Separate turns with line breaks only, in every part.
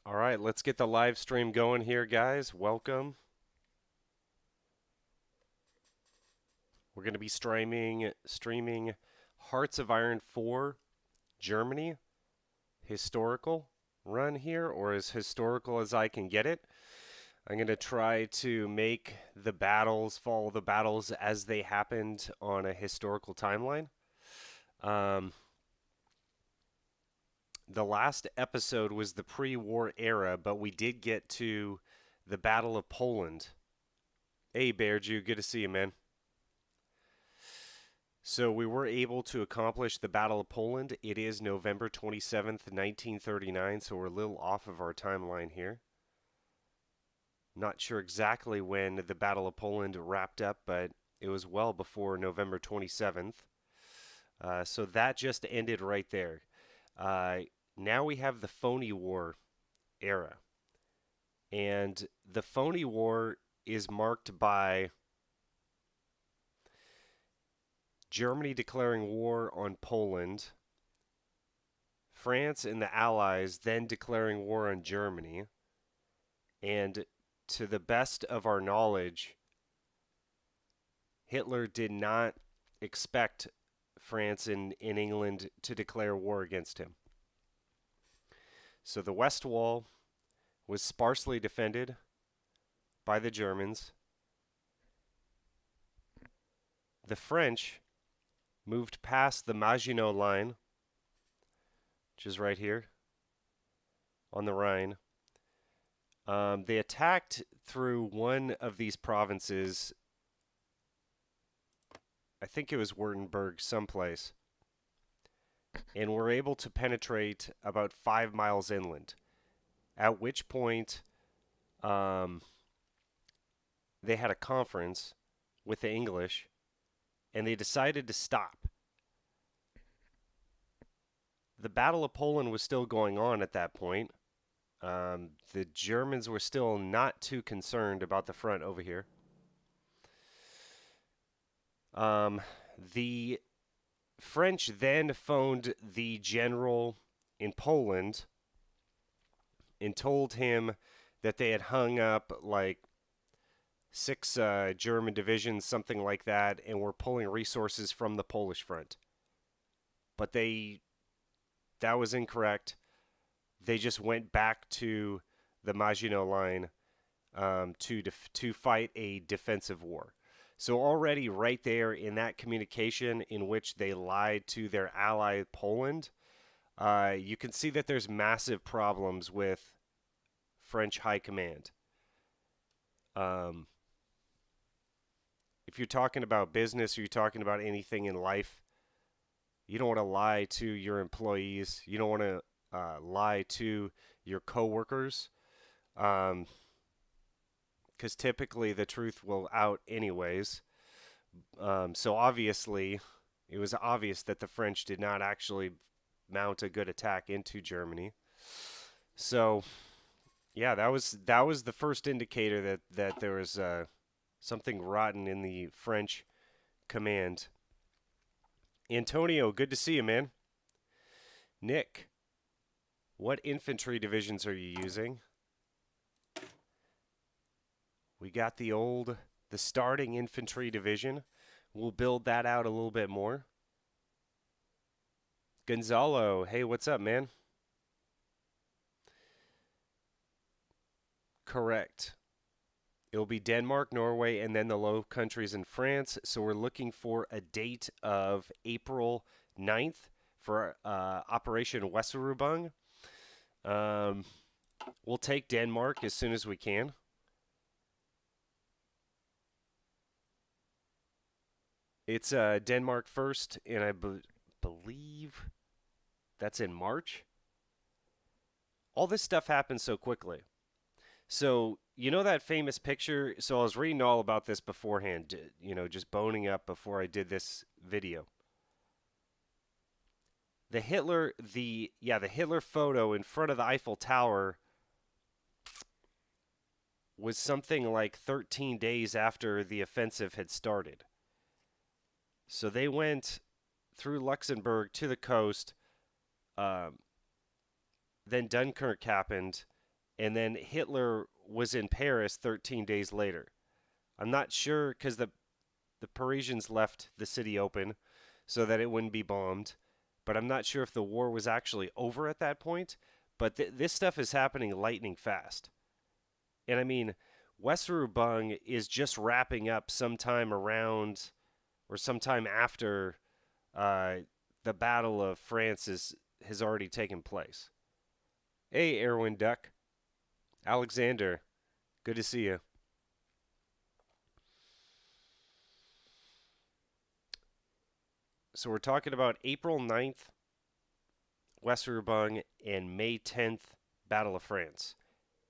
All right, let's get the live stream going here, guys. Welcome. We're going to be streaming Hearts of Iron 4 Germany historical run here, or as historical as I can get it. I'm going to try to make the battles, follow the battles as they happened on a historical timeline. The last episode was the pre-war era, but we did get to the Battle of Poland. Hey, Bear Jew, good to see you, man. So we were able to accomplish the Battle of Poland. It is November 27th, 1939, so we're a little off of our timeline here. Not sure exactly when the Battle of Poland wrapped up, but it was well before November 27th. So that just ended right there. Now we have the Phoney War era. And the Phoney War is marked by Germany declaring war on Poland, France and the Allies then declaring war on Germany, and to the best of our knowledge, Hitler did not expect France and England to declare war against him. So the West Wall was sparsely defended by the Germans. The French moved past the Maginot Line, which is right here on the Rhine. They attacked through one of these provinces. I think it was Württemberg someplace. And were able to penetrate about 5 miles inland. At which point, they had a conference with the English, and they decided to stop. The Battle of Poland was still going on at that point. The Germans were still not too concerned about the front over here. The French then phoned the general in Poland and told him that they had hung up like 6 German divisions, something like that, and were pulling resources from the Polish front. But that was incorrect. They just went back to the Maginot Line to fight a defensive war. So already right there in that communication in which they lied to their ally Poland, you can see that there's massive problems with French high command. If you're talking about business or you're talking about anything in life, you don't want to lie to your employees. You don't want to lie to your coworkers, because typically the truth will out anyways. So obviously, it was obvious that the French did not actually mount a good attack into Germany. So, yeah, that was the first indicator that there was something rotten in the French command. Antonio, good to see you, man. Nick, what infantry divisions are you using? We got the starting infantry division. We'll build that out a little bit more. Gonzalo, hey, what's up, man? Correct. It'll be Denmark, Norway, and then the Low Countries in France. So we're looking for a date of April 9th for Operation Weserubung. We'll take Denmark as soon as we can. It's Denmark first, and I believe that's in March. All this stuff happens so quickly. So, you know that famous picture? So I was reading all about this beforehand, just boning up before I did this video. The Hitler photo in front of the Eiffel Tower was something like 13 days after the offensive had started. So they went through Luxembourg to the coast. Then Dunkirk happened. and then Hitler was in Paris 13 days later. I'm not sure because the Parisians left the city open so that it wouldn't be bombed, but I'm not sure if the war was actually over at that point. But this stuff is happening lightning fast. And I mean, Weserubung is just wrapping up sometime around or sometime after uh, the Battle of France has already taken place. Hey, Erwin Duck. Alexander, good to see you. So we're talking about April 9th, Weserubung, and May 10th, Battle of France.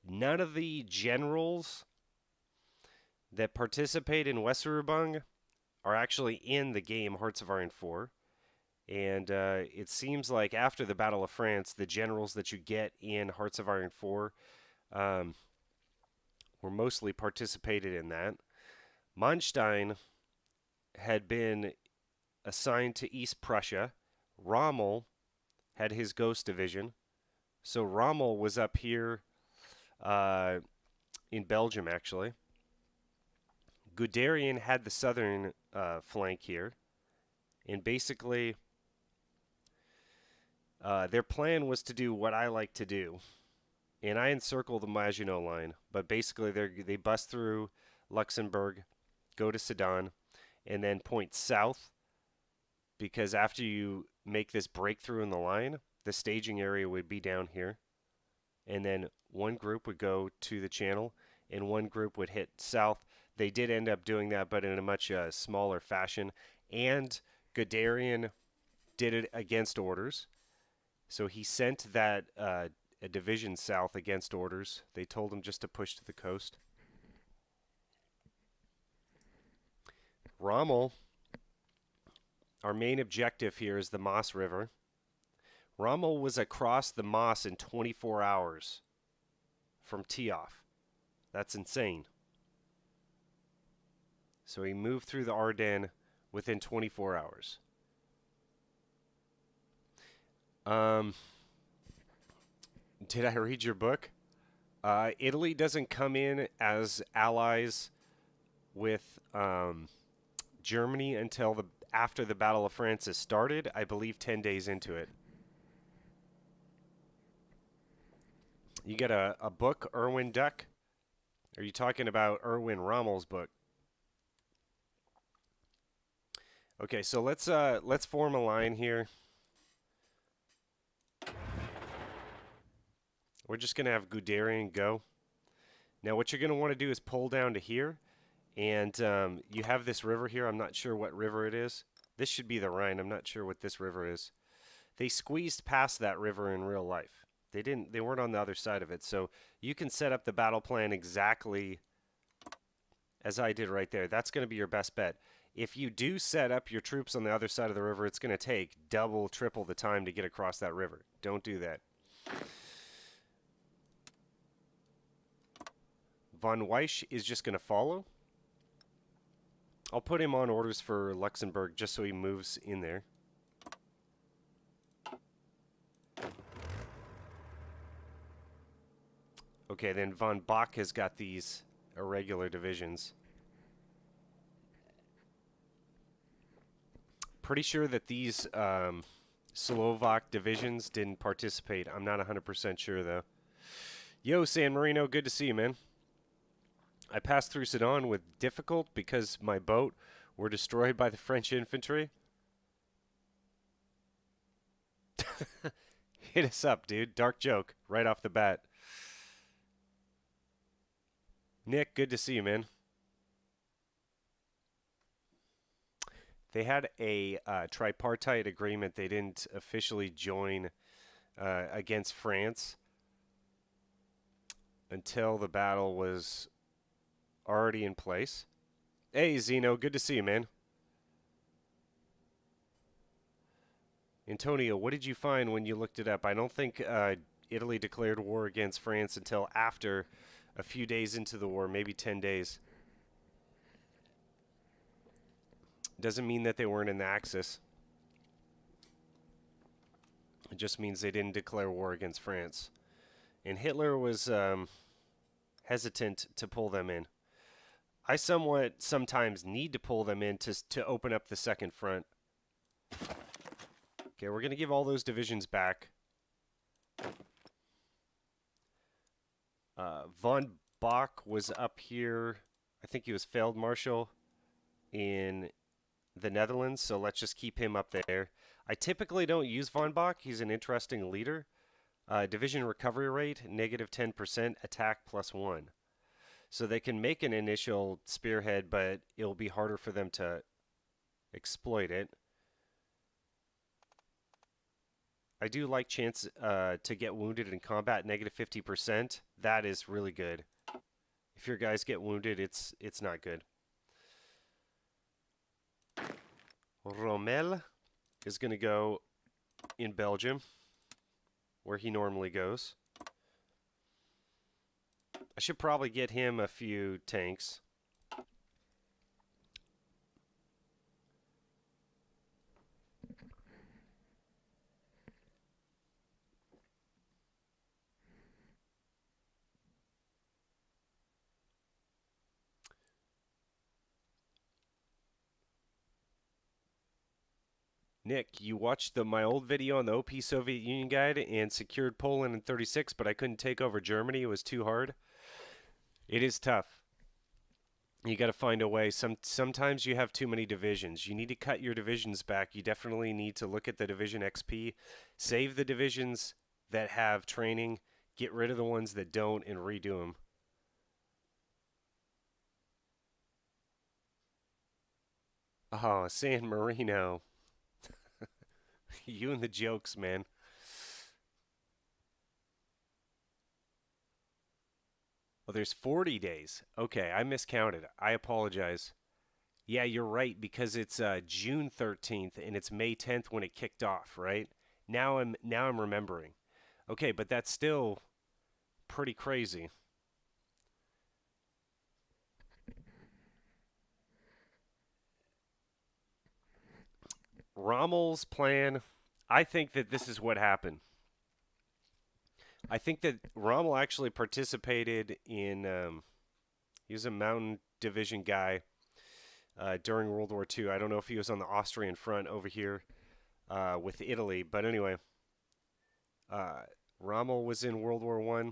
None of the generals that participate in Weserubung are actually in the game Hearts of Iron 4. And it seems like after the Battle of France, the generals that you get in Hearts of Iron 4 were mostly participated in that. Monstein had been assigned to East Prussia. Rommel had his Ghost Division. So Rommel was up here in Belgium, actually. Guderian had the southern flank here. And basically, their plan was to do what I like to do. And I encircle the Maginot Line. But basically, they bust through Luxembourg, go to Sedan, and then point south. Because after you make this breakthrough in the line, the staging area would be down here. And then one group would go to the channel, and one group would hit south. They did end up doing that, but in a much smaller fashion. And Guderian did it against orders. So he sent that a division south against orders. They told him just to push to the coast. Rommel, our main objective here is the Maas River. Rommel was across the Maas in 24 hours from Tiof. That's insane. So he moved through the Ardennes within 24 hours. Did I read your book? Italy doesn't come in as allies with Germany until after the Battle of France is started. I believe 10 days into it. You get a book, Erwin Duck? Are you talking about Erwin Rommel's book? Okay, so let's form a line here. We're just going to have Guderian go. Now what you're going to want to do is pull down to here. And you have this river here. I'm not sure what river it is. This should be the Rhine. I'm not sure what this river is. They squeezed past that river in real life. They weren't on the other side of it. So you can set up the battle plan exactly as I did right there. That's going to be your best bet. If you do set up your troops on the other side of the river, it's going to take double, triple the time to get across that river. Don't do that. Von Weiss is just going to follow. I'll put him on orders for Luxembourg just so he moves in there. Okay, then von Bock has got these irregular divisions. Pretty sure that these Slovak divisions didn't participate. I'm not 100% sure, though. Yo, San Marino, good to see you, man. I passed through Sedan with difficult because my boat were destroyed by the French infantry. Hit us up, dude. Dark joke right off the bat. Nick, good to see you, man. They had a tripartite agreement. They didn't officially join against France until the battle was already in place. Hey, Zeno, good to see you, man. Antonio, what did you find when you looked it up? I don't think Italy declared war against France until after a few days into the war, maybe 10 days. Doesn't mean that they weren't in the Axis. It just means they didn't declare war against France. And Hitler was hesitant to pull them in. I sometimes need to pull them in to open up the second front. Okay, we're going to give all those divisions back. Von Bock was up here. I think he was Field Marshal in the Netherlands, so let's just keep him up there. I typically don't use Von Bock. He's an interesting leader. Division recovery rate, negative 10%, attack +1. So they can make an initial spearhead, but it'll be harder for them to exploit it. I do like chance to get wounded in combat, negative 50%. That is really good. If your guys get wounded, it's not good. Rommel is going to go in Belgium, where he normally goes. I should probably get him a few tanks. Nick, you watched my old video on the OP Soviet Union guide and secured Poland in 36, but I couldn't take over Germany. It was too hard. It is tough. You got to find a way. Sometimes you have too many divisions. You need to cut your divisions back. You definitely need to look at the division XP. Save the divisions that have training. Get rid of the ones that don't and redo them. Oh, San Marino. You and the jokes, man. Oh, there's 40 days. Okay, I miscounted. I apologize. Yeah, you're right, because it's June 13th and it's May 10th when it kicked off, right? Now I'm remembering. Okay, but that's still pretty crazy. Rommel's plan, I think that this is what happened. I think that Rommel actually participated in, he was a mountain division guy during World War II. I don't know if he was on the Austrian front over here with Italy, but anyway, Rommel was in World War I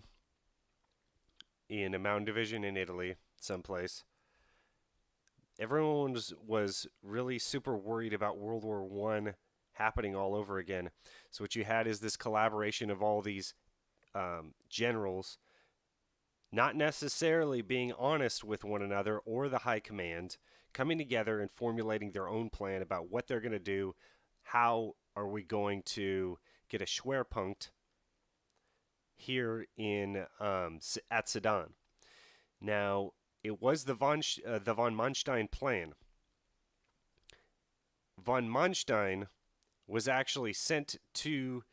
in a mountain division in Italy, someplace. Everyone was really super worried about World War I happening all over again. So what you had is this collaboration of all these generals not necessarily being honest with one another or the high command, coming together and formulating their own plan about what they're going to do. How are we going to get a Schwerpunkt here in at Sedan? Now, it was the von Monstein Plan. Von Monstein was actually sent to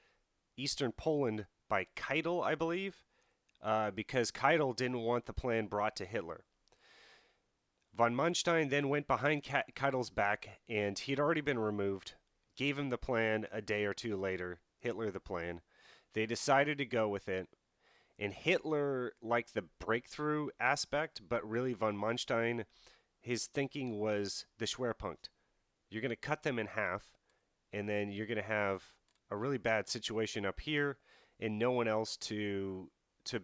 Eastern Poland by Keitel, I believe, because Keitel didn't want the plan brought to Hitler. Von Manstein then went behind Keitel's back, and he'd already been removed, gave him the plan a day or two later, Hitler the plan. They decided to go with it, and Hitler liked the breakthrough aspect, but really von Manstein, his thinking was the Schwerpunkt. You're going to cut them in half, and then you're going to have a really bad situation up here, and no one else to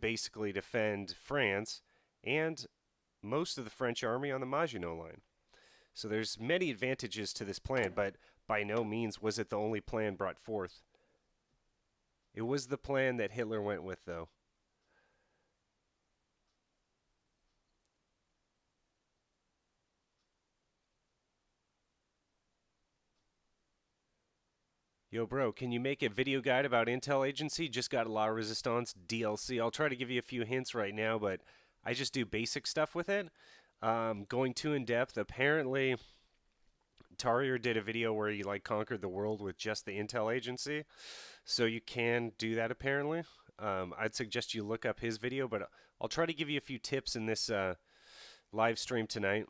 basically defend France and most of the French army on the Maginot Line. So there's many advantages to this plan, but by no means was it the only plan brought forth. It was the plan that Hitler went with, though. Yo, bro, can you make a video guide about Intel Agency? Just got La Resistance DLC. I'll try to give you a few hints right now, but I just do basic stuff with it. Going too in depth. Apparently, Tarrier did a video where he conquered the world with just the Intel Agency, so you can do that apparently. I'd suggest you look up his video, but I'll try to give you a few tips in this live stream tonight.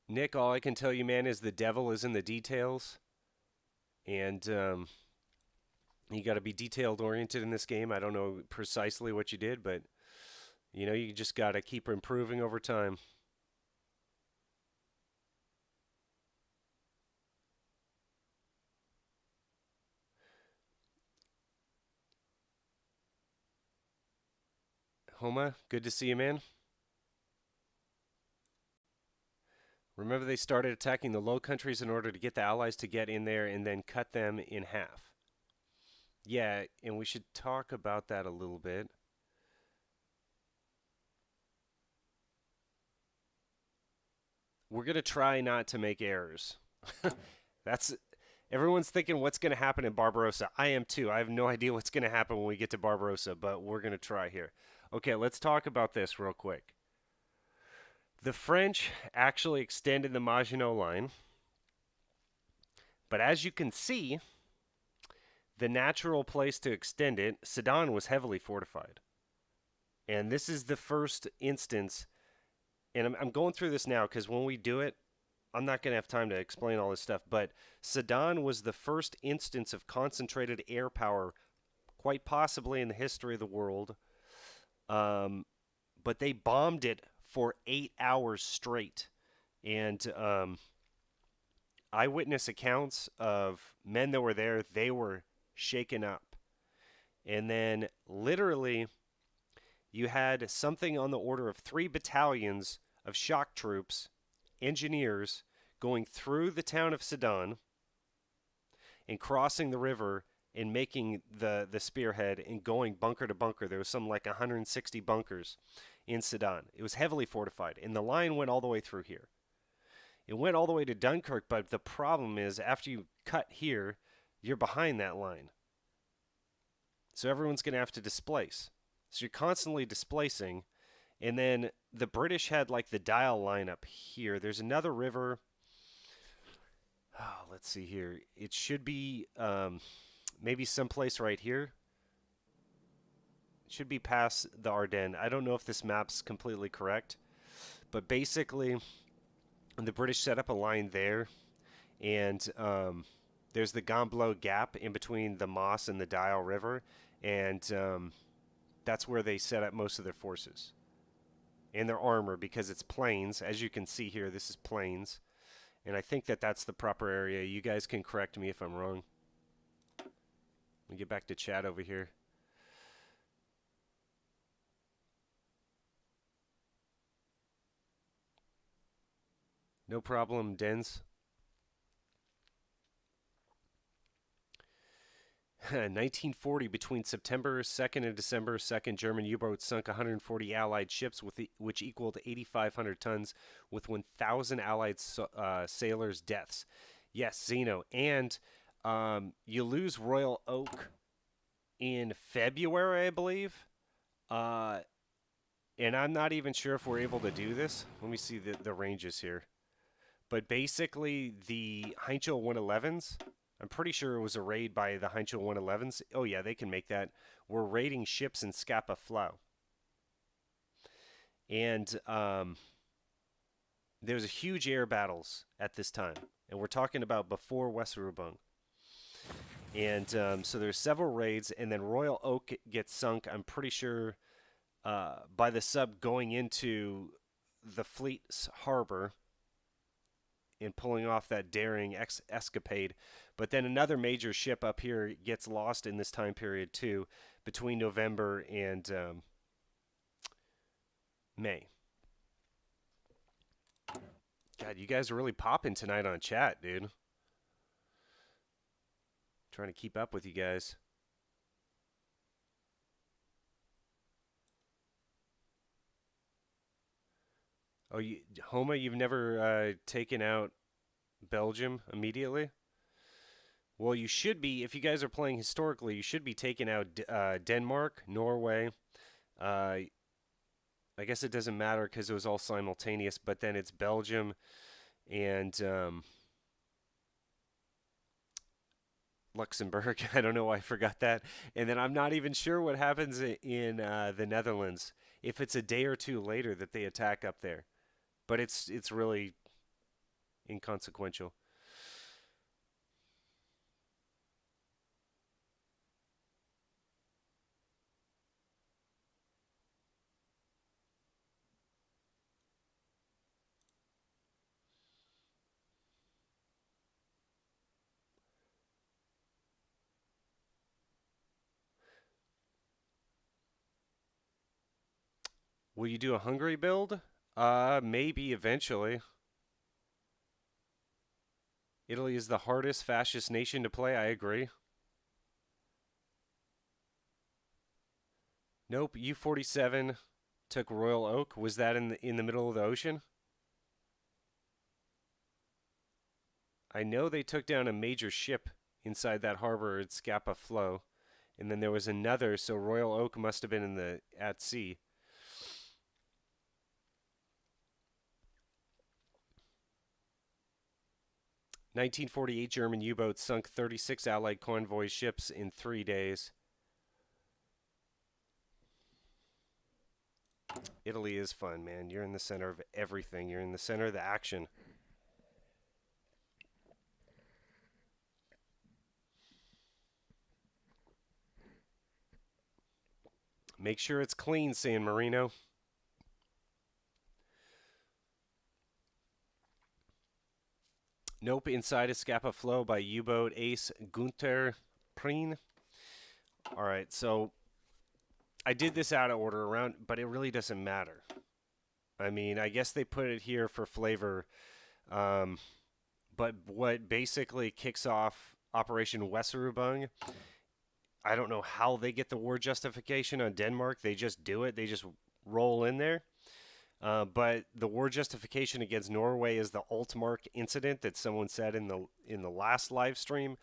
Nick, all I can tell you, man, is the devil is in the details. And you got to be detailed oriented in this game. I don't know precisely what you did, but you just got to keep improving over time. Homa, good to see you, man. Remember, they started attacking the Low Countries in order to get the Allies to get in there and then cut them in half. Yeah, and we should talk about that a little bit. We're going to try not to make errors. That's everyone's thinking what's going to happen in Barbarossa. I am too. I have no idea what's going to happen when we get to Barbarossa, but we're going to try here. Okay, let's talk about this real quick. The French actually extended the Maginot Line, but as you can see, the natural place to extend it, Sedan was heavily fortified. And this is the first instance, and I'm going through this now because when we do it, I'm not going to have time to explain all this stuff, but Sedan was the first instance of concentrated air power, quite possibly in the history of the world. But they bombed it for 8 hours straight. And eyewitness accounts of men that were there, they were shaken up. And then literally, you had something on the order of 3 battalions of shock troops, engineers, going through the town of Sedan and crossing the river and making the spearhead and going bunker to bunker. There was some like 160 bunkers in Sedan. It was heavily fortified, and the line went all the way through here. It went all the way to Dunkirk, but the problem is after you cut here, you're behind that line. So everyone's going to have to displace. So you're constantly displacing. And then the British had like the Dial line up here. There's another river. Oh, let's see here. It should be maybe someplace right here. It should be past the Ardennes. I don't know if this map's completely correct. But basically, the British set up a line there. And there's the Gamblo Gap in between the Moss and the Dial River. And that's where they set up most of their forces. And their armor, because it's plains. As you can see here, this is plains. And I think that that's the proper area. You guys can correct me if I'm wrong. Let me get back to chat over here. No problem, Dens. 1940, between September 2nd and December 2nd, German U-boats sunk 140 Allied ships, which equaled 8,500 tons, with 1,000 Allied sailors' deaths. Yes, Zeno. And you lose Royal Oak in February, I believe. And I'm not even sure if we're able to do this. Let me see the ranges here. But basically, the Heinkel 111s... I'm pretty sure it was a raid by the Heinkel 111s. Oh, yeah, they can make that. We're raiding ships in Scapa Flow. And there was a huge air battles at this time. And we're talking about before Weserubung. And so there's several raids. And then Royal Oak gets sunk, I'm pretty sure, by the sub going into the fleet's harbor and pulling off that daring escapade. But then another major ship up here gets lost in this time period too, between November and May. God, you guys are really popping tonight on chat, dude. Trying to keep up with you guys. Oh, Homa, you've never taken out Belgium immediately? Well, you should be, if you guys are playing historically, you should be taking out Denmark, Norway. I guess it doesn't matter because it was all simultaneous, but then it's Belgium and Luxembourg. I don't know why I forgot that. And then I'm not even sure what happens in the Netherlands if it's a day or two later that they attack up there. But it's really inconsequential. Will you do a Hungary build? Maybe eventually. Italy is the hardest fascist nation to play. I agree. Nope. U-47 took Royal Oak. Was that in the middle of the ocean? I know they took down a major ship inside that harbor at Scapa Flow, and then there was another. So Royal Oak must have been at sea. "1948 German U-boats sunk 36 Allied convoy ships in 3 days." Italy is fun, man. You're in the center of everything. You're in the center of the action. Make sure it's clean, San Marino. Nope, inside of Scapa Flow by U-boat ace Gunther Preen. All right, so I did this out of order around, but it really doesn't matter. I mean, I guess they put it here for flavor. But what basically kicks off Operation Weserubung, I don't know how they get the war justification on Denmark. They just do it. They just roll in there. But the war justification against Norway is the Altmark incident that someone said in the last live stream,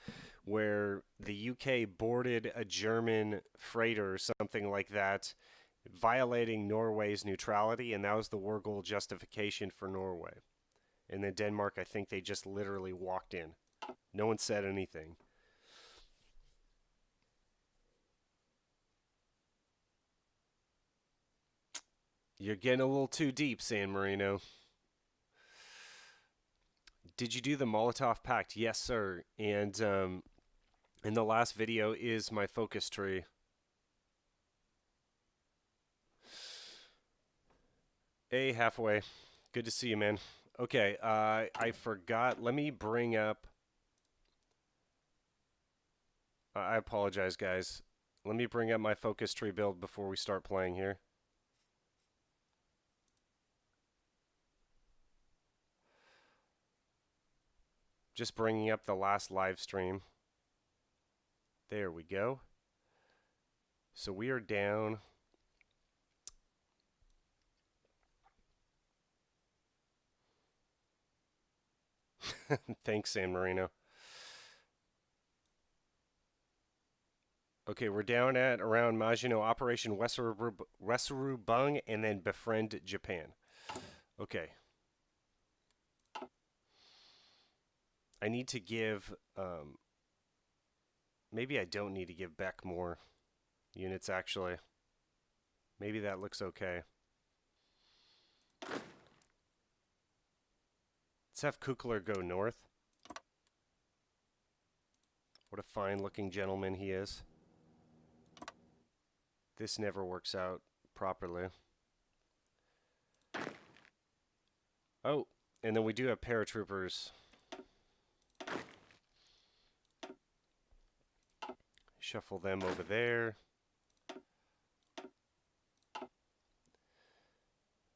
where the UK boarded a German freighter or something like that, violating Norway's neutrality, and that was the war goal justification for Norway. And then Denmark, I think they just literally walked in. No one said anything. You're getting a little too deep, San Marino. Did you do the Molotov Pact? Yes, sir. And in the last video is my focus tree. Hey, halfway. Good to see you, man. Okay, I forgot. Let me bring up... I apologize, guys. Let me bring up my focus tree build before we start playing here. Just bringing up the last live stream. There we go. So we are down... Thanks, San Marino. Okay, we're down at around Maginot, Operation Weserubung, and then befriend Japan. Okay. I need to give... maybe I don't need to give Beck more units, actually. Maybe that looks okay. Let's have Kukler go north. What a fine-looking gentleman he is. This never works out properly. Oh, and then we do have paratroopers. Shuffle them over there.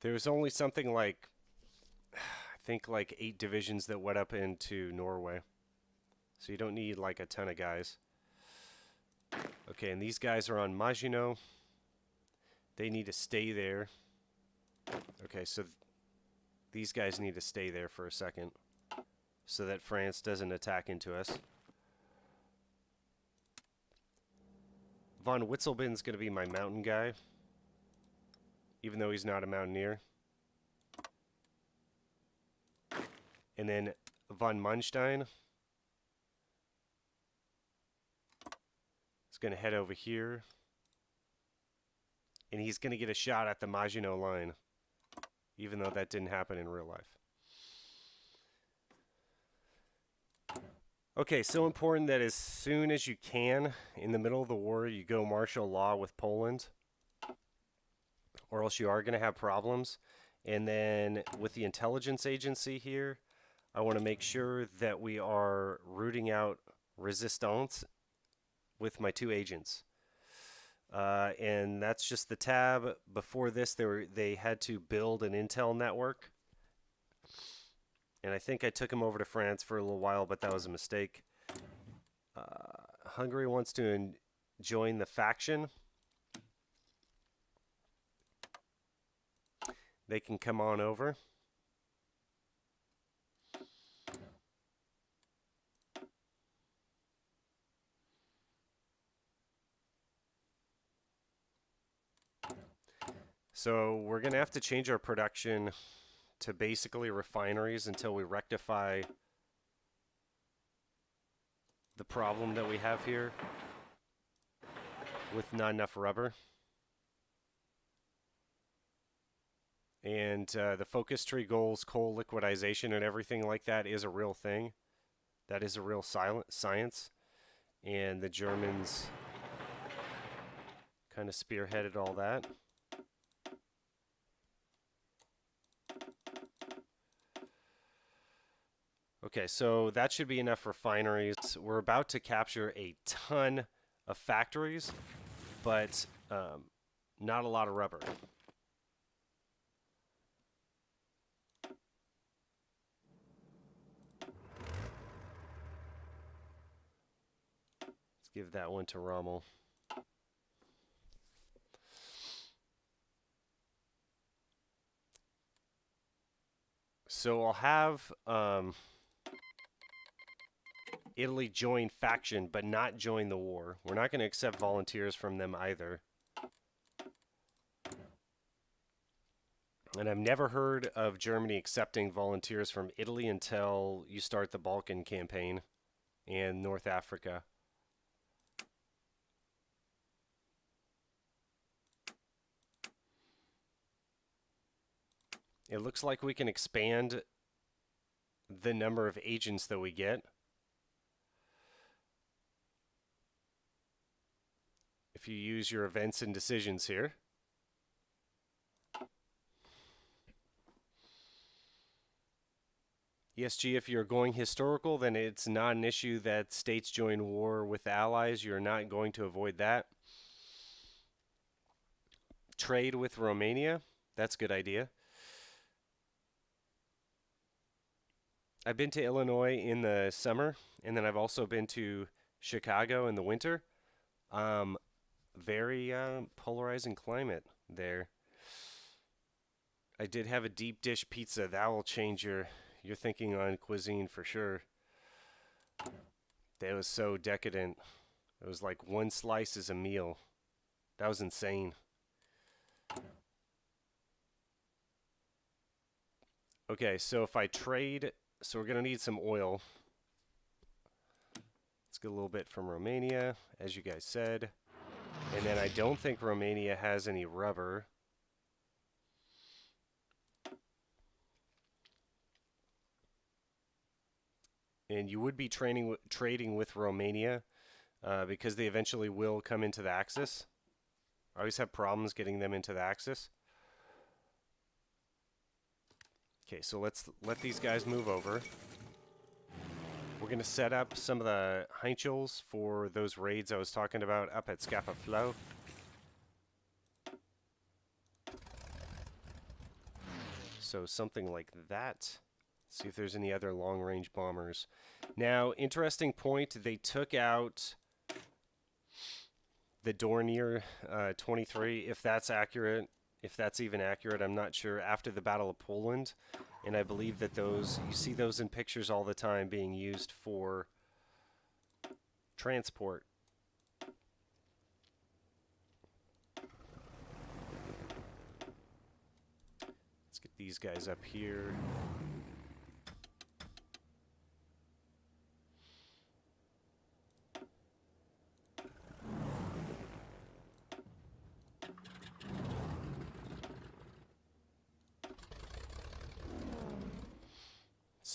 There's only something like, I think like 8 divisions that went up into Norway. So you don't need like a ton of guys. Okay, and these guys are on Maginot. They need to stay there. Okay, so these guys need to stay there for a second so that France doesn't attack into us. Von Witzelben's going to be my mountain guy, even though he's not a mountaineer. And then von Monstein is going to head over here. And he's going to get a shot at the Maginot line, even though that didn't happen in real life. Okay, so important that as soon as you can, in the middle of the war, you go martial law with Poland, or else you are going to have problems. And then with the intelligence agency here, I want to make sure that we are rooting out resistance with my 2 agents. And that's just the tab. Before this, they had to build an intel network. And I think I took them over to France for a little while, but that was a mistake. Hungary wants to join the faction. They can come on over. So we're going to have to change our production to basically refineries until we rectify the problem that we have here with not enough rubber. And the focus tree goals, coal liquidization, and everything like that is a real thing. That is a real science. And the Germans kind of spearheaded all that. Okay, so that should be enough refineries. We're about to capture a ton of factories, but not a lot of rubber. Let's give that one to Rommel. So I'll have Italy join faction, but not join the war. We're not going to accept volunteers from them either. And I've never heard of Germany accepting volunteers from Italy until you start the Balkan campaign and North Africa. It looks like we can expand the number of agents that we get. If you use your events and decisions here. ESG, if you're going historical, then it's not an issue that states join war with allies. You're not going to avoid that. Trade with Romania, that's a good idea. I've been to Illinois in the summer, and then I've also been to Chicago in the winter. Very polarizing climate there. I did have a deep dish pizza. That will change your thinking on cuisine for sure. That was so decadent. It was like one slice is a meal. That was insane. Okay, so if I trade, so we're going to need some oil. Let's get a little bit from Romania, as you guys said. And then I don't think Romania has any rubber. And you would be trading with Romania because they eventually will come into the Axis. I always have problems getting them into the Axis. Okay, so let's let these guys move over. We're going to set up some of the Heinchels for those raids I was talking about up at Scapa Flow. So something like that. See if there's any other long-range bombers. Now, interesting point, they took out the Dornier 23, if that's accurate. If that's even accurate, I'm not sure, after the Battle of Poland. And I believe that those, you see those in pictures all the time being used for transport. Let's get these guys up here.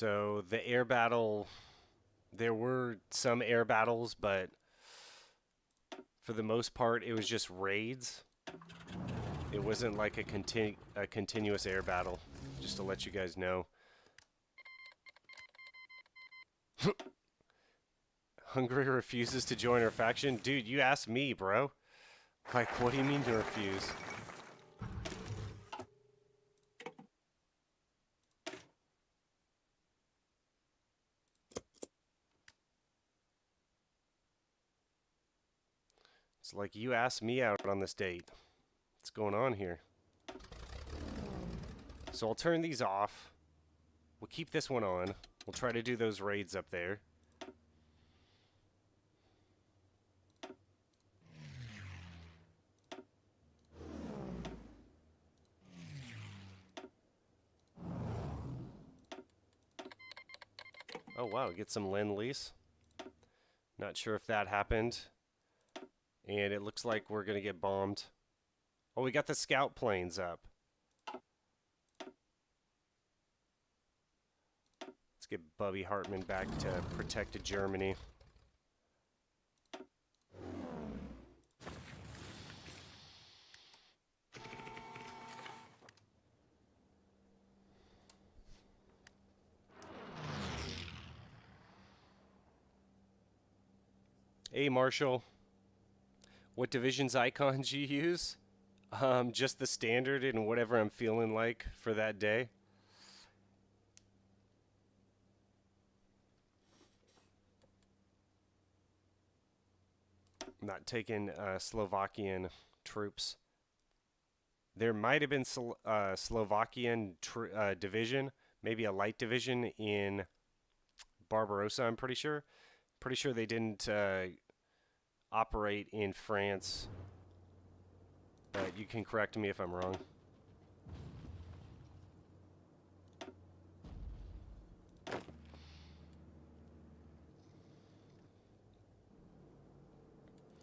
So the air battle There were some air battles, but for the most part, it was just raids. It wasn't like a continuous air battle, just to let you guys know. Hungary refuses to join our faction? Dude, you asked me, bro. Like, what do you mean to refuse? It's like you asked me out on this date. What's going on here? So I'll turn these off. We'll keep this one on. We'll try to do those raids up there. Oh wow, get some Lend-Lease. Not sure if that happened. And it looks like we're going to get bombed. Oh, we got the scout planes up. Let's get Bubby Hartman back to protect Germany. Hey, Marshall. What division's icons you use? Just the standard and whatever I'm feeling like for that day. I'm not taking Slovakian troops. There might have been Slovakian division, maybe a light division in Barbarossa, I'm pretty sure. Pretty sure they didn't operate in France. But you can correct me if I'm wrong.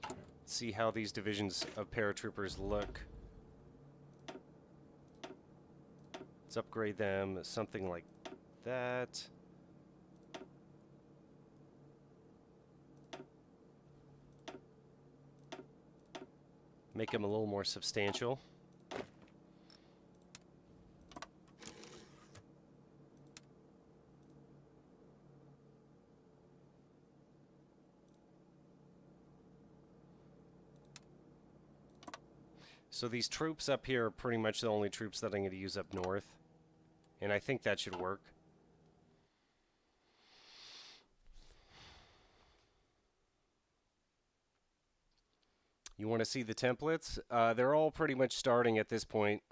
Let's see how these divisions of paratroopers look. Let's upgrade them, something like that. Make them a little more substantial. So these troops up here are pretty much the only troops that I'm going to use up north. And I think that should work. You want to see the templates? They're all pretty much starting at this point.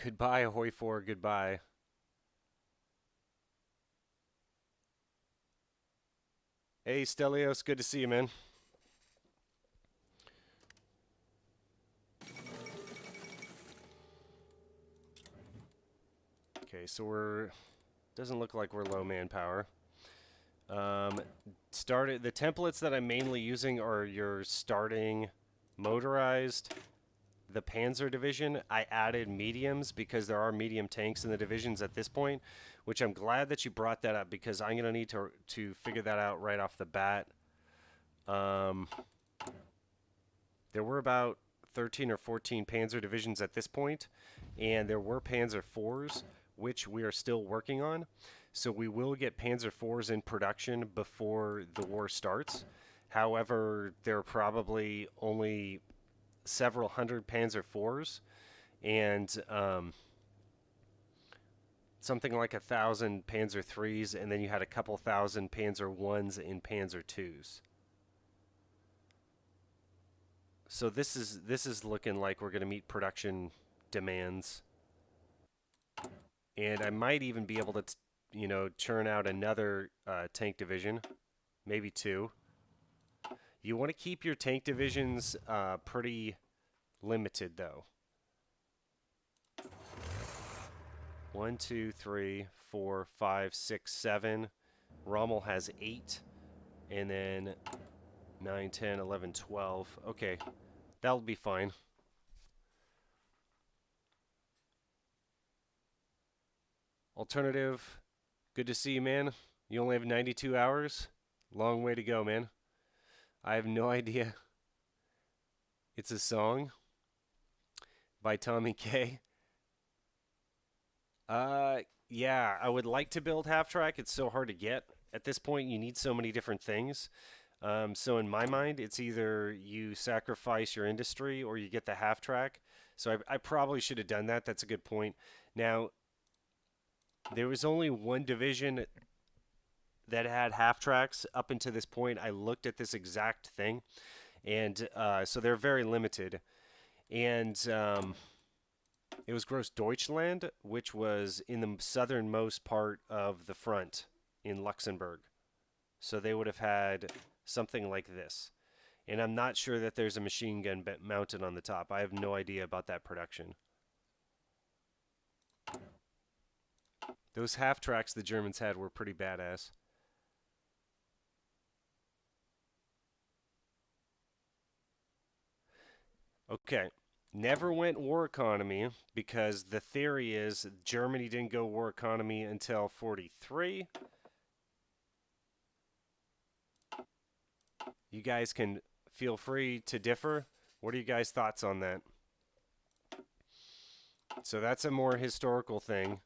Goodbye, HOI4, goodbye. Hey, Stelios, good to see you, man. Okay, so doesn't look like we're low manpower. The templates that I'm mainly using are your starting motorized, the Panzer division. I added mediums because there are medium tanks in the divisions at this point, which I'm glad that you brought that up because I'm going to need to figure that out right off the bat. There were about 13 or 14 Panzer divisions at this point, and there were Panzer IVs, which we are still working on. So we will get Panzer IVs in production before the war starts. However, there are probably only several hundred Panzer IVs and something like 1,000 Panzer IIIs, and then you had a couple thousand Panzer Is and Panzer IIs. So this is looking like we're going to meet production demands. And I might even be able to churn out another tank division, maybe two. You want to keep your tank divisions pretty limited, though. 1, 2, 3, 4, 5, 6, 7. Rommel has 8. And then 9, 10, 11, 12. Okay, that'll be fine. Alternative, Good to see you, man. You only have 92 hours? Long way to go, man. I have no idea. It's a song by Tommy K. Yeah, I would like to build half track. It's so hard to get. At this point, you need so many different things. So in my mind, it's either you sacrifice your industry or you get the half track. So I probably should have done that. That's a good point. Now, there was only one division that had half tracks up until this point. I looked at this exact thing, and so they're very limited. And it was Großdeutschland, which was in the southernmost part of the front in Luxembourg. So they would have had something like this. And I'm not sure that there's a machine gun mounted on the top. I have no idea about that production. Those half tracks the Germans had were pretty badass. Okay. Never went war economy because the theory is Germany didn't go war economy until 43. You guys can feel free to differ. What are you guys' thoughts on that? So that's a more historical thing,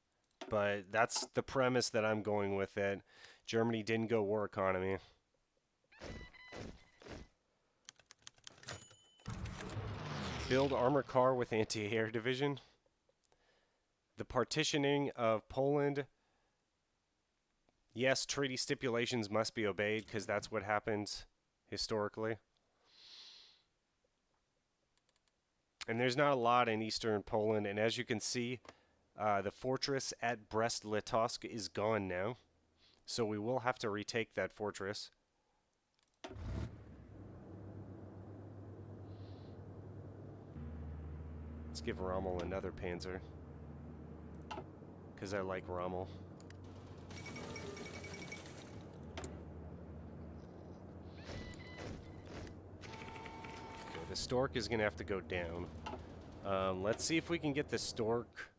but that's the premise that I'm going with, that Germany didn't go war economy. Build armor car with anti-air division. The partitioning of Poland. Yes, treaty stipulations must be obeyed because that's what happened historically. And there's not a lot in eastern Poland, and as you can see, the fortress at Brest-Litovsk is gone now. So we will have to retake that fortress. Let's give Rommel another panzer, because I like Rommel. Okay, the Stork is going to have to go down. Let's see if we can get the Stork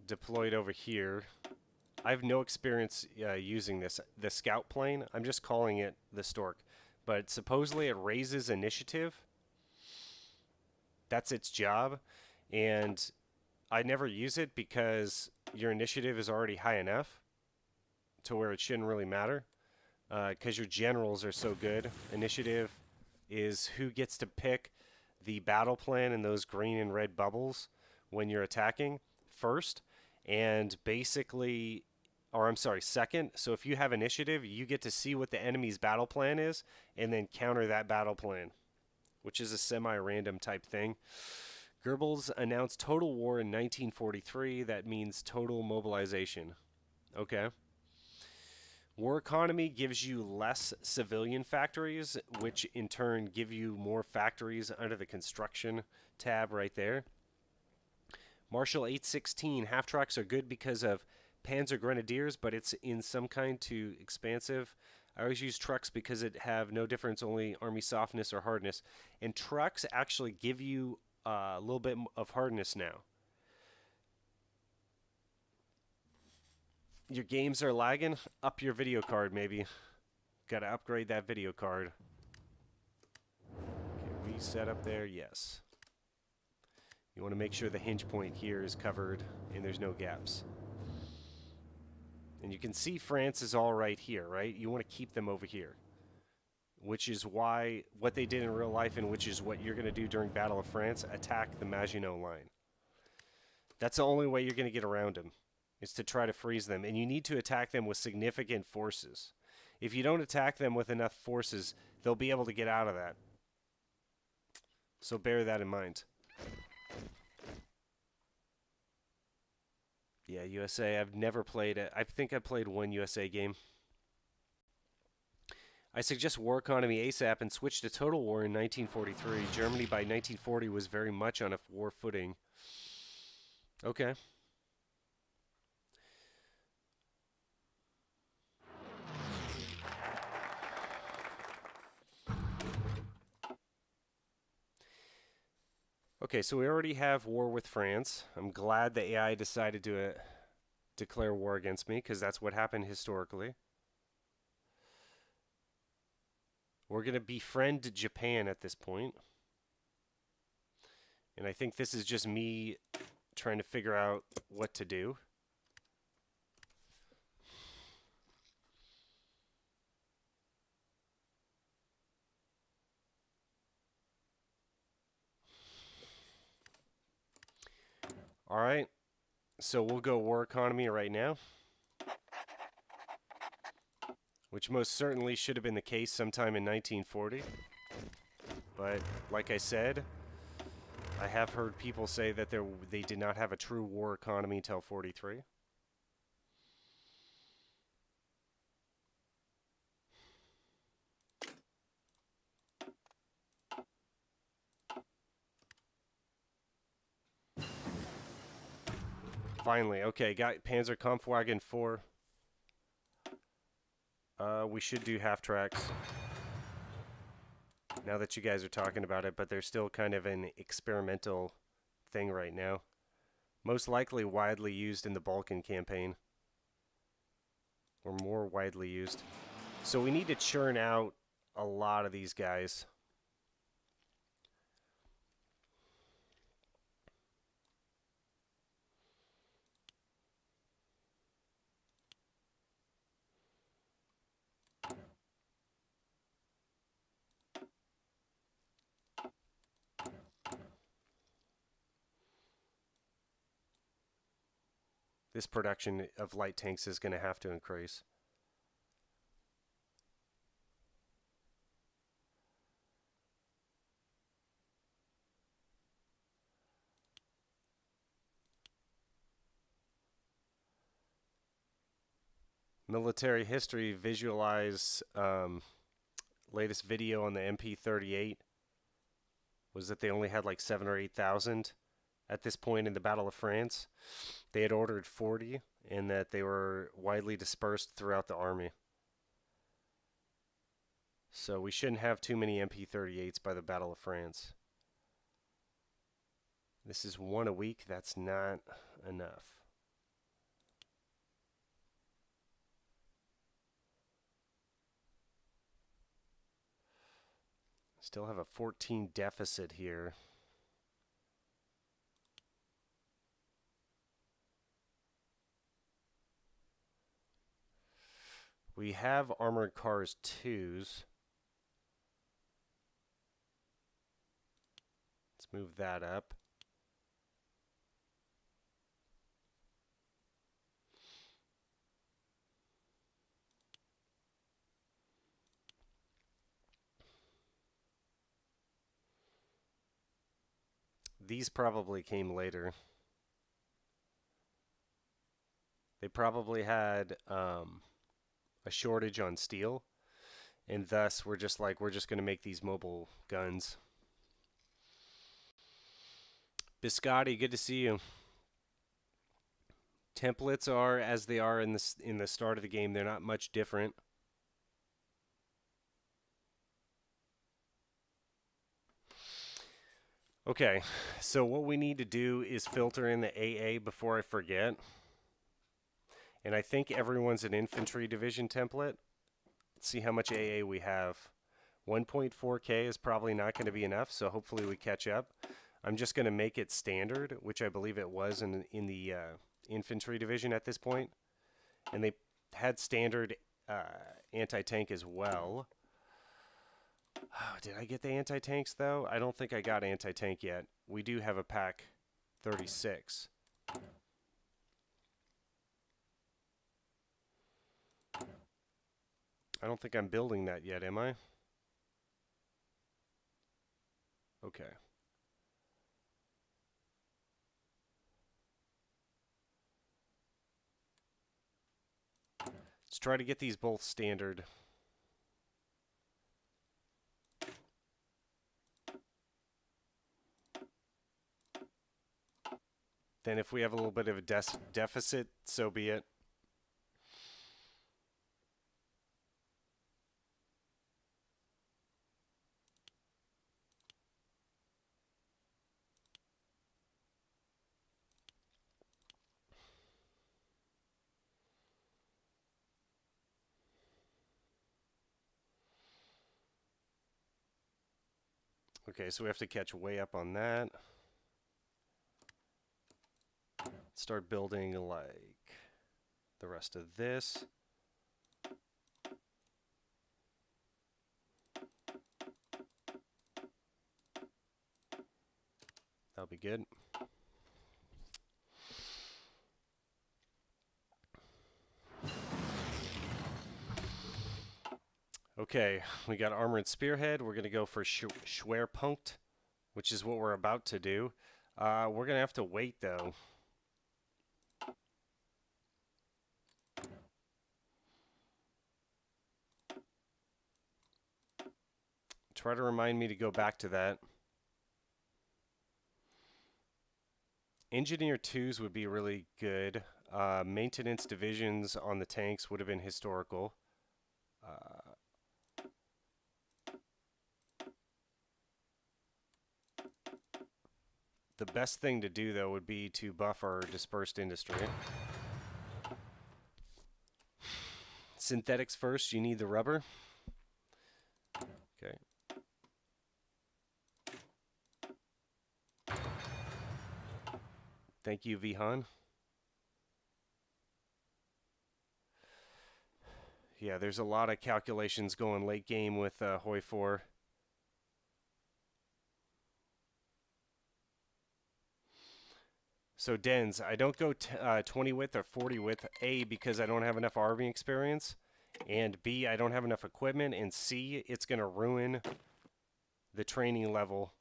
deployed over here. I have no experience using this. The scout plane, I'm just calling it the Stork. But supposedly it raises initiative. That's its job. And I never use it because your initiative is already high enough to where it shouldn't really matter. Because your generals are so good. Initiative is who gets to pick the battle plan in those green and red bubbles when you're attacking first. And basically, or I'm sorry, second. So if you have initiative, you get to see what the enemy's battle plan is and then counter that battle plan, which is a semi-random type thing. Goebbels announced total war in 1943. That means total mobilization. Okay. War economy gives you less civilian factories, which in turn give you more factories under the construction tab right there. Marshall 816, half tracks are good because of Panzer Grenadiers, but it's in some kind too expansive. I always use trucks because it have no difference, only army softness or hardness. And trucks actually give you a little bit of hardness now. Your games are lagging? Up your video card, maybe. Got to upgrade that video card. Okay, reset up there, yes. You want to make sure the hinge point here is covered and there's no gaps. And you can see France is all right here, right? You want to keep them over here, which is why what they did in real life and which is what you're going to do during Battle of France, attack the Maginot Line. That's the only way you're going to get around them, is to try to freeze them. And you need to attack them with significant forces. If you don't attack them with enough forces, they'll be able to get out of that. So bear that in mind. Yeah, USA, I've never played it. I think I played one USA game. I suggest war economy ASAP and switch to total war in 1943. Germany by 1940 was very much on a war footing. Okay. Okay, so we already have war with France. I'm glad the AI decided to declare war against me, because that's what happened historically. We're going to befriend Japan at this point. And I think this is just me trying to figure out what to do. All right. So we'll go war economy right now, which most certainly should have been the case sometime in 1940. But like I said, I have heard people say that they did not have a true war economy until 43. Finally, okay, got Panzerkampfwagen 4. We should do half tracks now that you guys are talking about it, but they're still kind of an experimental thing right now. Most likely widely used in the Balkan campaign, or more widely used. So we need to churn out a lot of these guys. This production of light tanks is going to have to increase. Military history, visualize latest video on the MP38 was that they only had like 7 or 8,000 at this point in the Battle of France. They had ordered 40, and that they were widely dispersed throughout the army. So we shouldn't have too many MP38s by the Battle of France. This is 1 a week. That's not enough. Still have a 14 deficit here. We have armored cars 2s. Let's move that up. These probably came later. They probably had a shortage on steel, and thus we're just going to make these mobile guns. Biscotti, good to see you. Templates are as they are in the start of the game. They're not much different. Okay, so what we need to do is filter in the AA before I forget. And I think everyone's an infantry division template. Let's see how much AA we have. 1.4K is probably not going to be enough, so hopefully we catch up. I'm just going to make it standard, which I believe it was in the infantry division at this point. And they had standard anti-tank as well. Oh, did I get the anti-tanks, though? I don't think I got anti-tank yet. We do have a pack 36. I don't think I'm building that yet, am I? Okay. Let's try to get these both standard. Then if we have a little bit of a deficit, so be it. Okay, so we have to catch way up on that. Start building like the rest of this. That'll be good. Okay, we got Armored Spearhead. We're going to go for Schwerpunkt, which is what we're about to do. We're going to have to wait, though. Try to remind me to go back to that. Engineer 2s would be really good. Maintenance divisions on the tanks would have been historical. The best thing to do, though, would be to buff our dispersed industry. Synthetics first, you need the rubber. Okay. Thank you, Vihan. Yeah, there's a lot of calculations going late game with HOI4. So Dens, I don't go 20 width or 40 width, A, because I don't have enough army experience, and B, I don't have enough equipment, and C, it's going to ruin the training level.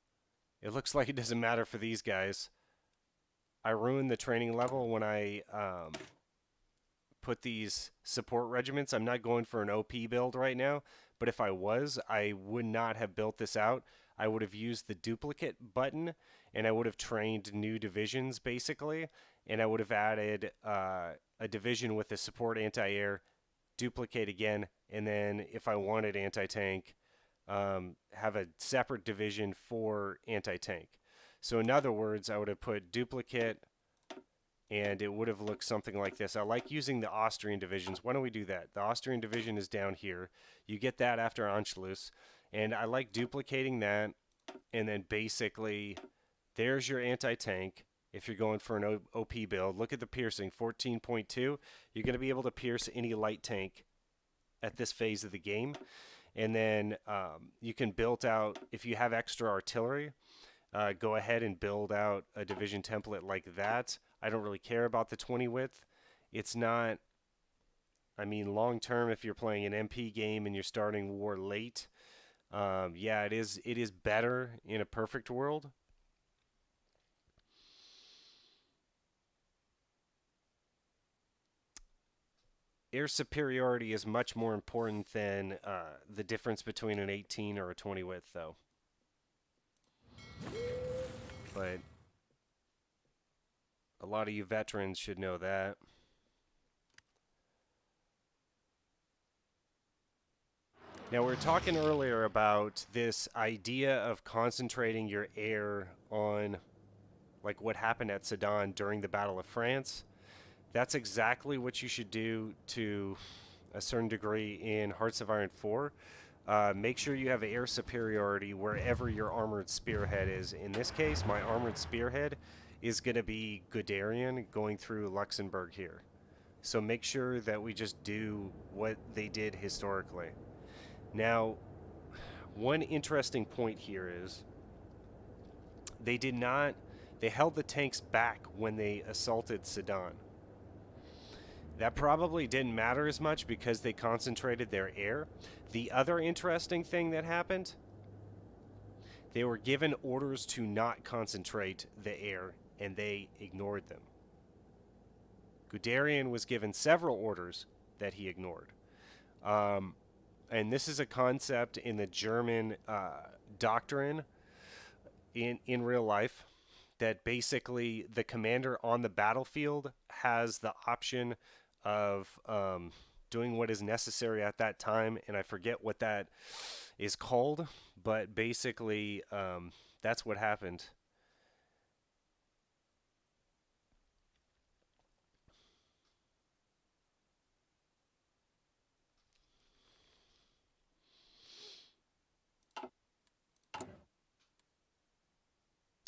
It looks like it doesn't matter for these guys. I ruined the training level when I put these support regiments. I'm not going for an OP build right now, but if I was, I would not have built this out. I would have used the duplicate button, and I would have trained new divisions, basically, and I would have added a division with a support anti-air, duplicate again, and then if I wanted anti-tank, have a separate division for anti-tank. So in other words, I would have put duplicate, and it would have looked something like this. I like using the Austrian divisions. Why don't we do that? The Austrian division is down here. You get that after Anschluss. And I like duplicating that, and then basically there's your anti-tank. If you're going for an OP build, look at the piercing, 14.2. You're going to be able to pierce any light tank at this phase of the game. And then you can build out, if you have extra artillery, go ahead and build out a division template like that. I don't really care about the 20 width. It's not, I mean, long term, if you're playing an MP game and you're starting war late, yeah, it is better in a perfect world. Air superiority is much more important than the difference between an 18 or a 20 width, though. But a lot of you veterans should know that. Now, we were talking earlier about this idea of concentrating your air on, like, what happened at Sedan during the Battle of France. That's exactly what you should do to a certain degree in Hearts of Iron 4. Make sure you have air superiority wherever your armored spearhead is. In this case, my armored spearhead is going to be Guderian going through Luxembourg here. So make sure that we just do what they did historically. Now, one interesting point here is they held the tanks back when they assaulted Sedan. That probably didn't matter as much because they concentrated their air. The other interesting thing that happened, they were given orders to not concentrate the air, and they ignored them. Guderian was given several orders that he ignored. And this is a concept in the German doctrine in real life, that basically the commander on the battlefield has the option of doing what is necessary at that time, and I forget what that is called, but basically that's what happened.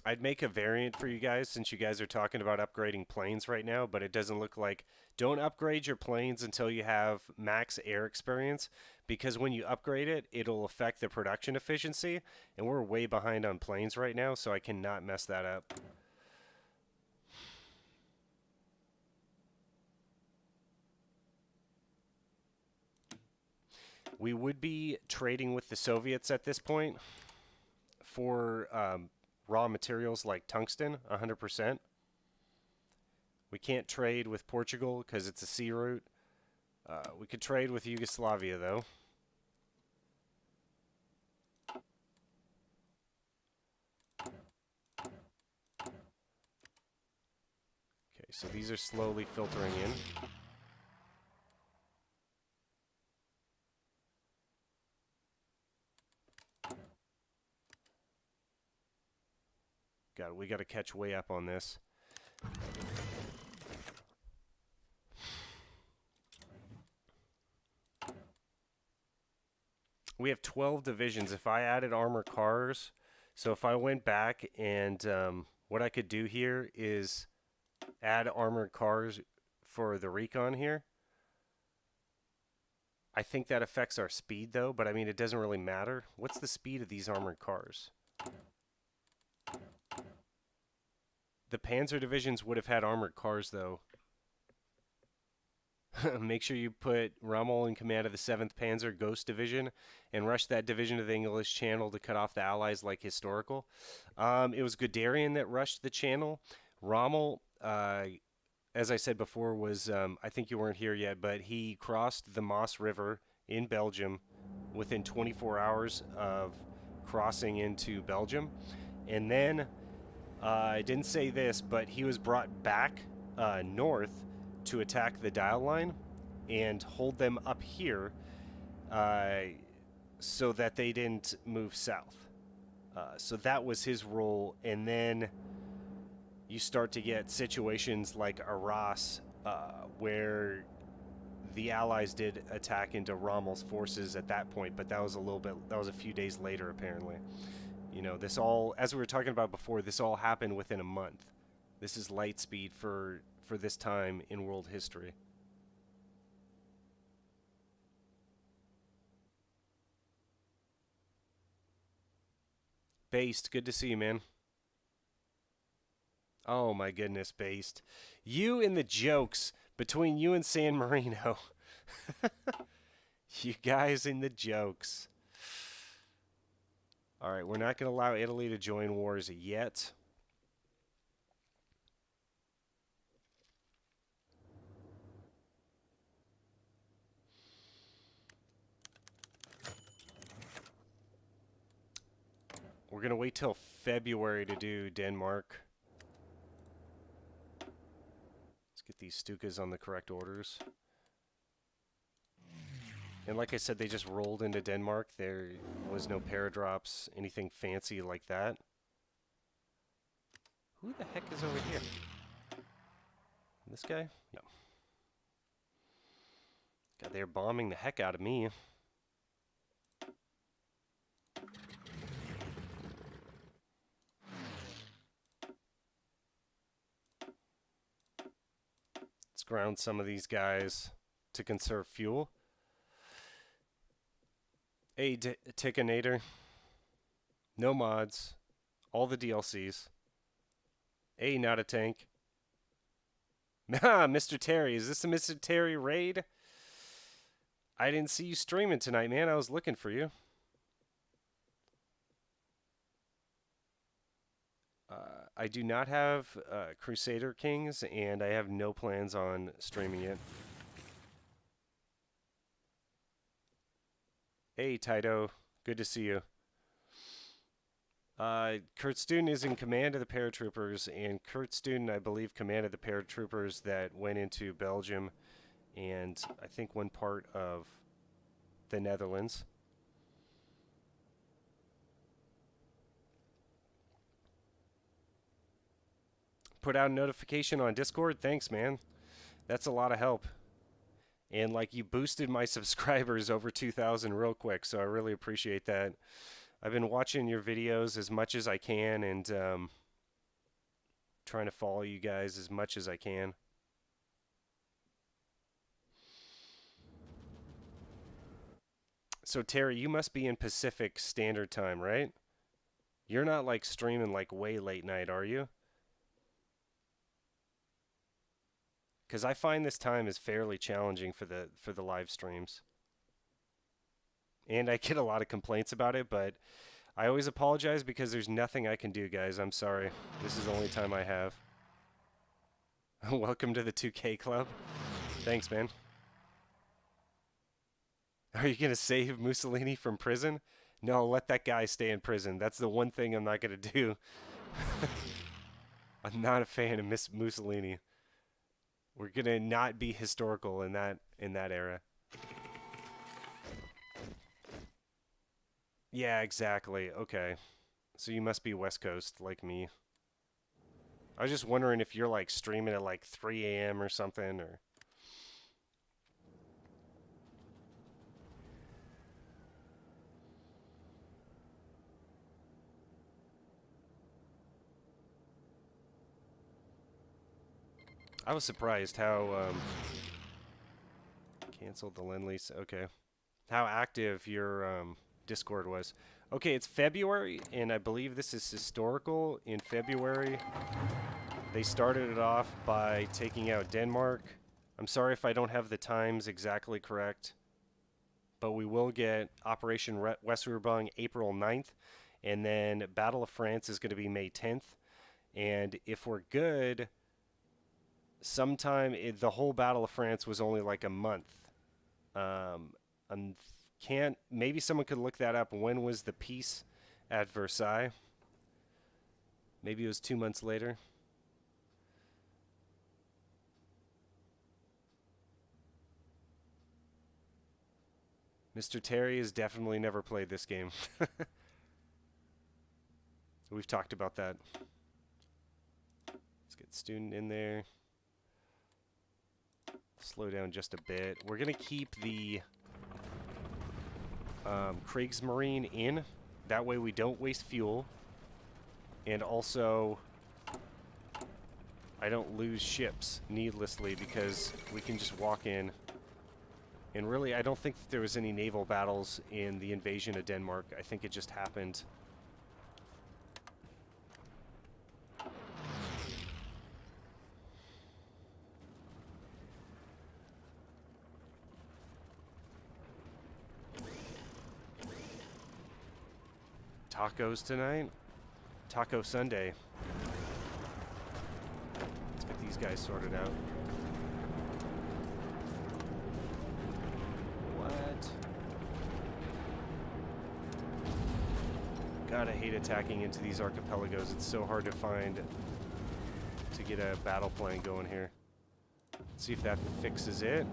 I'd make a variant for you guys since you guys are talking about upgrading planes right now, but it doesn't look like... Don't upgrade your planes until you have max air experience, because when you upgrade it, it'll affect the production efficiency, and we're way behind on planes right now, so I cannot mess that up. We would be trading with the Soviets at this point for raw materials like tungsten, 100%. We can't trade with Portugal because it's a sea route. We could trade with Yugoslavia, though. Okay, so these are slowly filtering in. God, we got to catch way up on this. We have 12 divisions. If I added armored cars, so if I went back and what I could do here is add armored cars for the recon here. I think that affects our speed though, but I mean, it doesn't really matter. What's the speed of these armored cars? The Panzer divisions would have had armored cars though. Make sure you put Rommel in command of the 7th Panzer Ghost Division and rush that division to the English Channel to cut off the Allies like historical. It was Guderian that rushed the channel. Rommel, as I said before, was, I think you weren't here yet, but he crossed the Maas River in Belgium within 24 hours of crossing into Belgium. And then, I didn't say this, but he was brought back north to attack the dial line and hold them up here so that they didn't move south. So that was his role. And then you start to get situations like Arras where the Allies did attack into Rommel's forces at that point, but that was a few days later apparently. You know, this all, as we were talking about before, this all happened within a month. This is light speed for this time in world history. Based, good to see you, man. Oh my goodness, Based. You and the jokes between you and San Marino. You guys in the jokes. Alright, we're not going to allow Italy to join wars yet. We're going to wait till February to do Denmark. Let's get these Stukas on the correct orders. And like I said, they just rolled into Denmark. There was no paradrops, anything fancy like that. Who the heck is over here? This guy? No. God, they're bombing the heck out of me. Let's ground some of these guys to conserve fuel. Hey, Tickinator. No mods. All the DLCs. Hey, not a tank. Ah, Mr. Terry. Is this a Mr. Terry raid? I didn't see you streaming tonight, man. I was looking for you. I do not have Crusader Kings, and I have no plans on streaming it. Hey, Taito. Good to see you. Kurt Student is in command of the paratroopers, and Kurt Student, I believe, commanded the paratroopers that went into Belgium and I think one part of the Netherlands. Put out a notification on Discord. Thanks, man. That's a lot of help. And like, you boosted my subscribers over 2,000 real quick, so I really appreciate that. I've been watching your videos as much as I can, and trying to follow you guys as much as I can. So Terry, you must be in Pacific Standard Time, right? You're not like streaming like way late night, are you? Because I find this time is fairly challenging for the live streams. And I get a lot of complaints about it, but I always apologize because there's nothing I can do, guys. I'm sorry. This is the only time I have. Welcome to the 2K Club. Thanks, man. Are you going to save Mussolini from prison? No, let that guy stay in prison. That's the one thing I'm not going to do. I'm not a fan of Miss Mussolini. We're going to not be historical in that era. Yeah, exactly. Okay. So you must be West Coast like me. I was just wondering if you're like streaming at like 3 a.m. or something, or... I was surprised how, canceled the Lend-Lease, okay. How active your, Discord was. Okay, it's February, and I believe this is historical. In February, they started it off by taking out Denmark. I'm sorry if I don't have the times exactly correct, but we will get Operation Weserubung April 9th, and then Battle of France is going to be May 10th. And if we're good, sometime the whole Battle of France was only like a month. Maybe someone could look that up. When was the peace at Versailles? Maybe it was 2 months later. Mr. Terry has definitely never played this game. We've talked about that. Let's get student in there. Slow down just a bit. We're going to keep the Kriegsmarine in. That way we don't waste fuel. And also, I don't lose ships needlessly because we can just walk in. And really, I don't think that there was any naval battles in the invasion of Denmark. I think it just happened. Tacos tonight? Taco Sunday. Let's get these guys sorted out. What? God, I hate attacking into these archipelagos. It's so hard to find to get a battle plan going here. Let's see if that fixes it.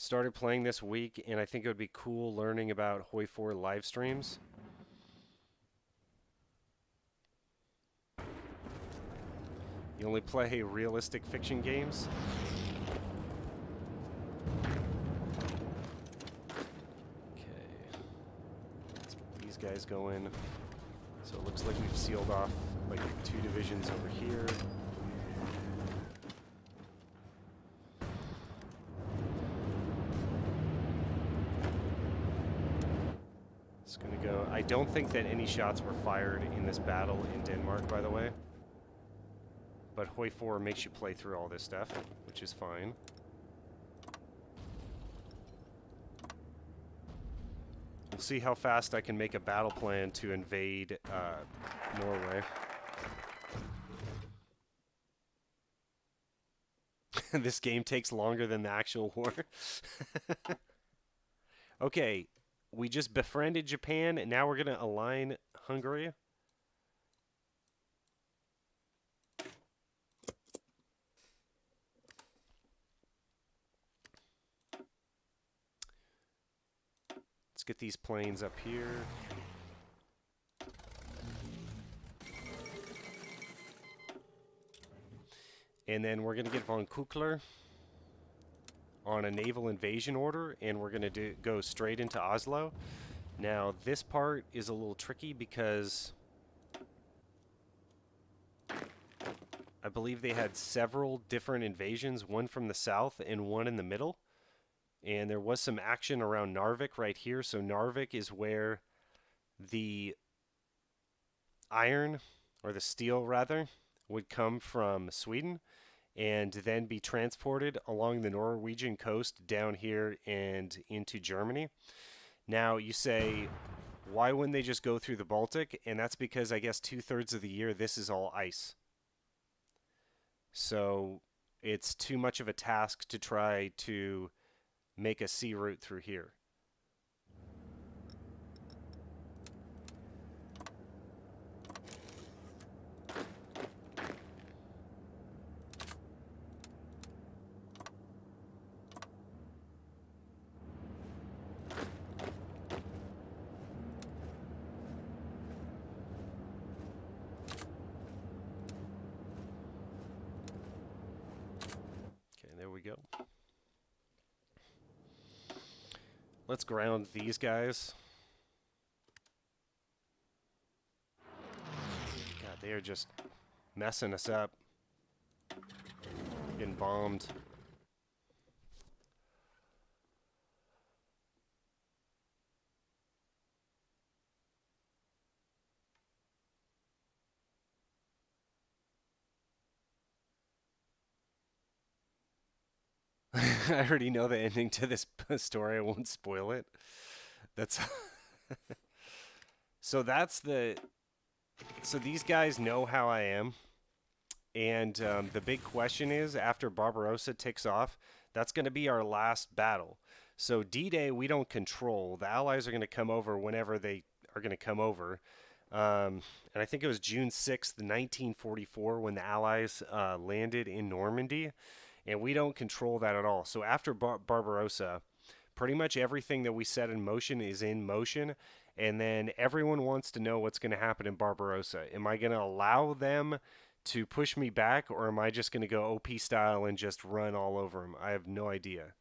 Started playing this week, and I think it would be cool learning about HOI4 live streams. You only play realistic fiction games? Okay. Let's get these guys going. So it looks like we've sealed off like 2 divisions over here. It's gonna go. I don't think that any shots were fired in this battle in Denmark, by the way. But HOI4 makes you play through all this stuff, which is fine. We'll see how fast I can make a battle plan to invade Norway. This game takes longer than the actual war. Okay, we just befriended Japan, and now we're going to align Hungary. Let's get these planes up here. And then we're going to get von Kuchler on a naval invasion order, and we're going to go straight into Oslo. Now, this part is a little tricky because I believe they had several different invasions, one from the south and one in the middle. And there was some action around Narvik right here. So Narvik is where the iron, or the steel rather, would come from Sweden and then be transported along the Norwegian coast down here and into Germany. Now you say, why wouldn't they just go through the Baltic? And that's because I guess 2/3 of the year this is all ice. So it's too much of a task to try to make a sea route through here. Okay, there we go. Let's ground these guys. God, they are just messing us up. Getting bombed. I already know the ending to this story. I won't spoil it. That's so that's the so these guys know how I am, and the big question is, after Barbarossa ticks off, that's going to be our last battle. So D-Day we don't control. The Allies are going to come over whenever they are going to come over. And I think it was June 6th, 1944, when the Allies landed in Normandy. And we don't control that at all. So after Barbarossa, pretty much everything that we set in motion is in motion. And then everyone wants to know what's going to happen in Barbarossa. Am I going to allow them to push me back, or am I just going to go OP style and just run all over them? I have no idea.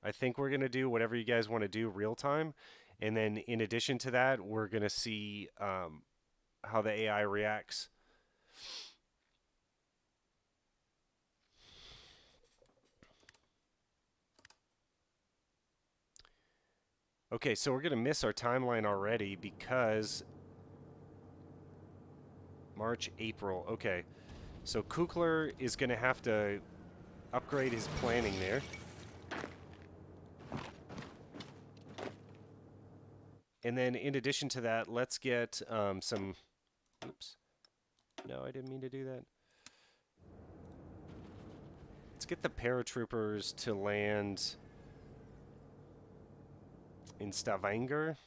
I think we're going to do whatever you guys want to do real time. And then in addition to that, we're going to see how the AI reacts. Okay, so we're going to miss our timeline already because March, April. Okay, so Kuchler is going to have to upgrade his planning there. And then in addition to that, let's get some... Oops. No, I didn't mean to do that. Let's get the paratroopers to land in Stavanger.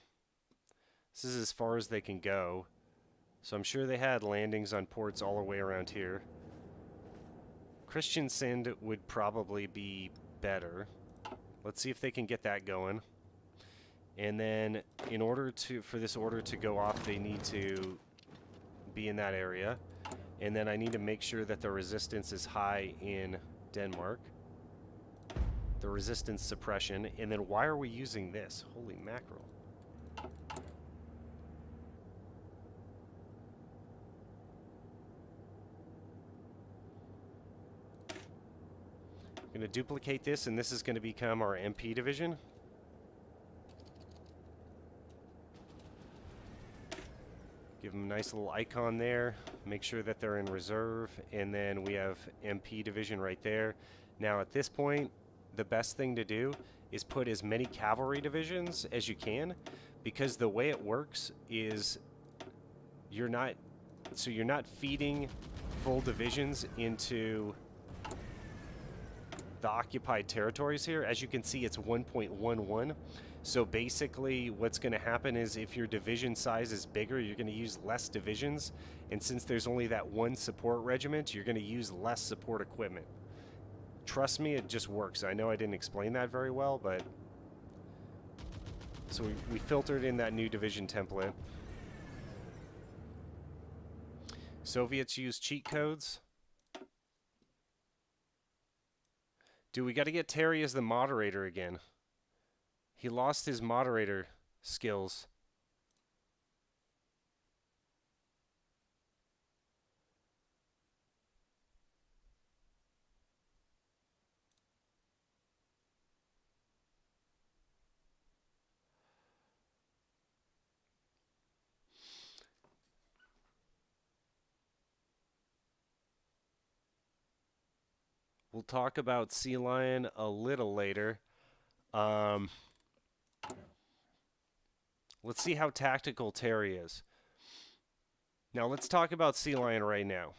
This is as far as they can go. So I'm sure they had landings on ports all the way around here. Kristiansand would probably be better. Let's see if they can get that going. And then in order for this order to go off, they need to be in that area. And then I need to make sure that the resistance is high in Denmark. The resistance suppression. And then why are we using this? Holy mackerel. I'm going to duplicate this, and this is going to become our MP division. Give them a nice little icon there. Make sure that they're in reserve. And then we have MP division right there. Now at this point, the best thing to do is put as many cavalry divisions as you can, because the way it works is you're not feeding full divisions into the occupied territories here. As you can see, it's 1.11. So basically what's going to happen is if your division size is bigger, you're going to use less divisions. And since there's only that one support regiment, you're going to use less support equipment. Trust me, it just works. I know I didn't explain that very well, but... So we filtered in that new division template. Soviets use cheat codes. Dude, we got to get Terry as the moderator again. He lost his moderator skills. We'll talk about Sea Lion a little later. Let's see how tactical Terry is. Now let's talk about Sea Lion right now.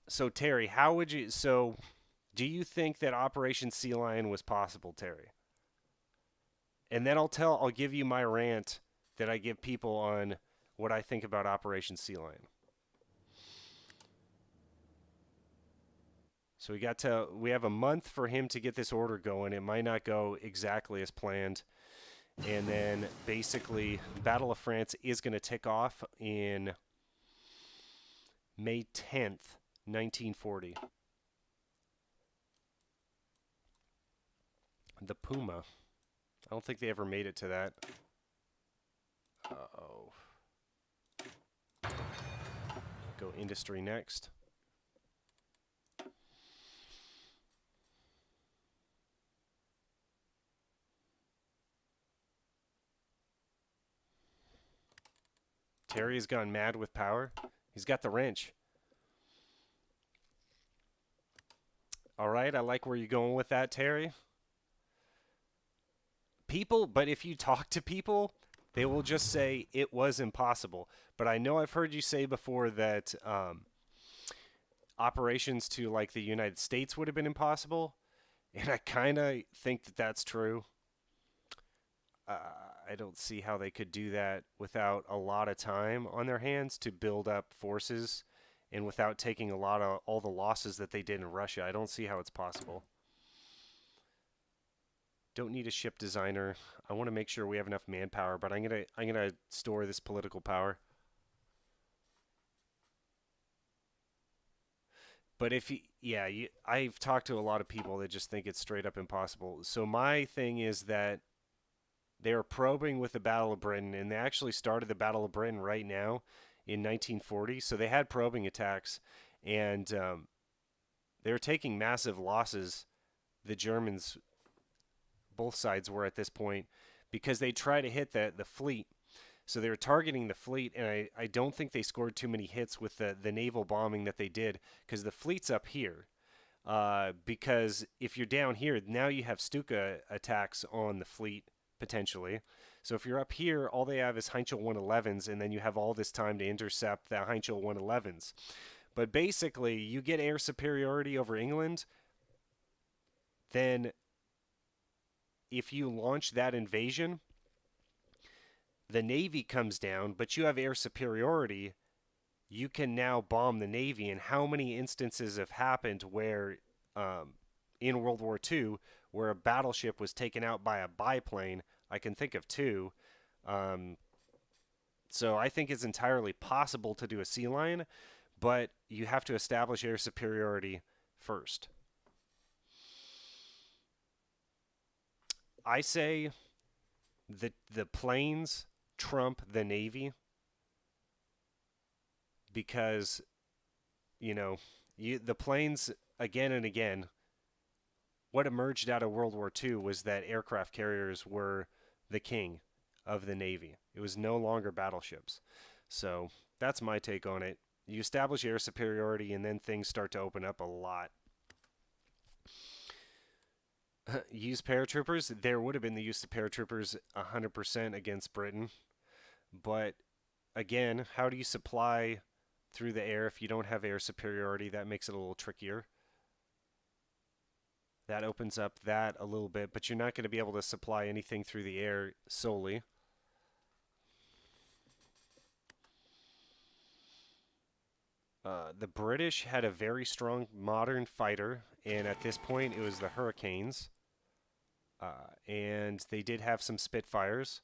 So Terry, how would you? So, do you think that Operation Sea Lion was possible, Terry? And then I'll give you my rant that I give people on what I think about Operation Sea Lion. So we have a month for him to get this order going. It might not go exactly as planned. And then basically Battle of France is going to tick off in May 10th, 1940. The Puma. I don't think they ever made it to that. Uh-oh. Go industry next. Terry's gone mad with power. He's got the wrench. All right, I like where you're going with that, Terry. But if you talk to people, they will just say it was impossible. But I know I've heard you say before that operations to like the United States would have been impossible, and I kind of think that that's true. I don't see how they could do that without a lot of time on their hands to build up forces and without taking a lot of all the losses that they did in Russia. I don't see how it's possible. Don't need a ship designer. I want to make sure we have enough manpower, but I'm gonna store this political power. But I've talked to a lot of people that just think it's straight up impossible. So my thing is that they are probing with the Battle of Britain, and they actually started the Battle of Britain right now in 1940. So they had probing attacks, and they were taking massive losses. The Germans, both sides were at this point, because they tried to hit the fleet. So they were targeting the fleet, and I don't think they scored too many hits with the naval bombing that they did, because the fleet's up here. Because if you're down here, now you have Stuka attacks on the fleet, potentially. So if you're up here, all they have is Heinkel 111s, and then you have all this time to intercept the Heinkel 111s. But basically, you get air superiority over England, then if you launch that invasion, the Navy comes down, but you have air superiority, you can now bomb the Navy. And how many instances have happened where in World War II where a battleship was taken out by a biplane? I can think of two. So I think it's entirely possible to do a sea lion, but you have to establish air superiority first. I say the planes trump the Navy because, the planes, again and again, what emerged out of World War II was that aircraft carriers were the king of the Navy. It was no longer battleships. So that's my take on it. You establish air superiority, and then things start to open up a lot. Use paratroopers. There would have been the use of paratroopers 100% against Britain. But again, how do you supply through the air if you don't have air superiority? That makes it a little trickier. That opens up that a little bit, but you're not going to be able to supply anything through the air solely. The British had a very strong modern fighter, and at this point it was the Hurricanes. And they did have some Spitfires.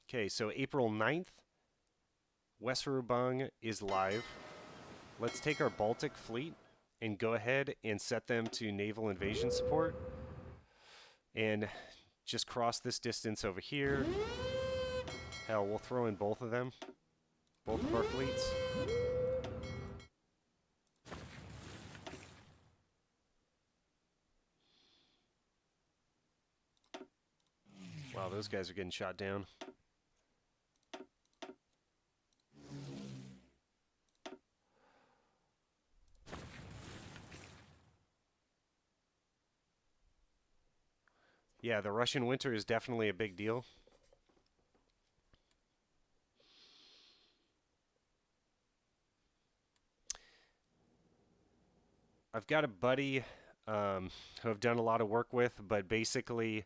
Okay, so April 9th, Weserubung is live. Let's take our Baltic fleet and go ahead and set them to naval invasion support. And just cross this distance over here. Hell, we'll throw in both of them. Both of our fleets. Wow, those guys are getting shot down. Yeah, the Russian winter is definitely a big deal. I've got a buddy who I've done a lot of work with, but basically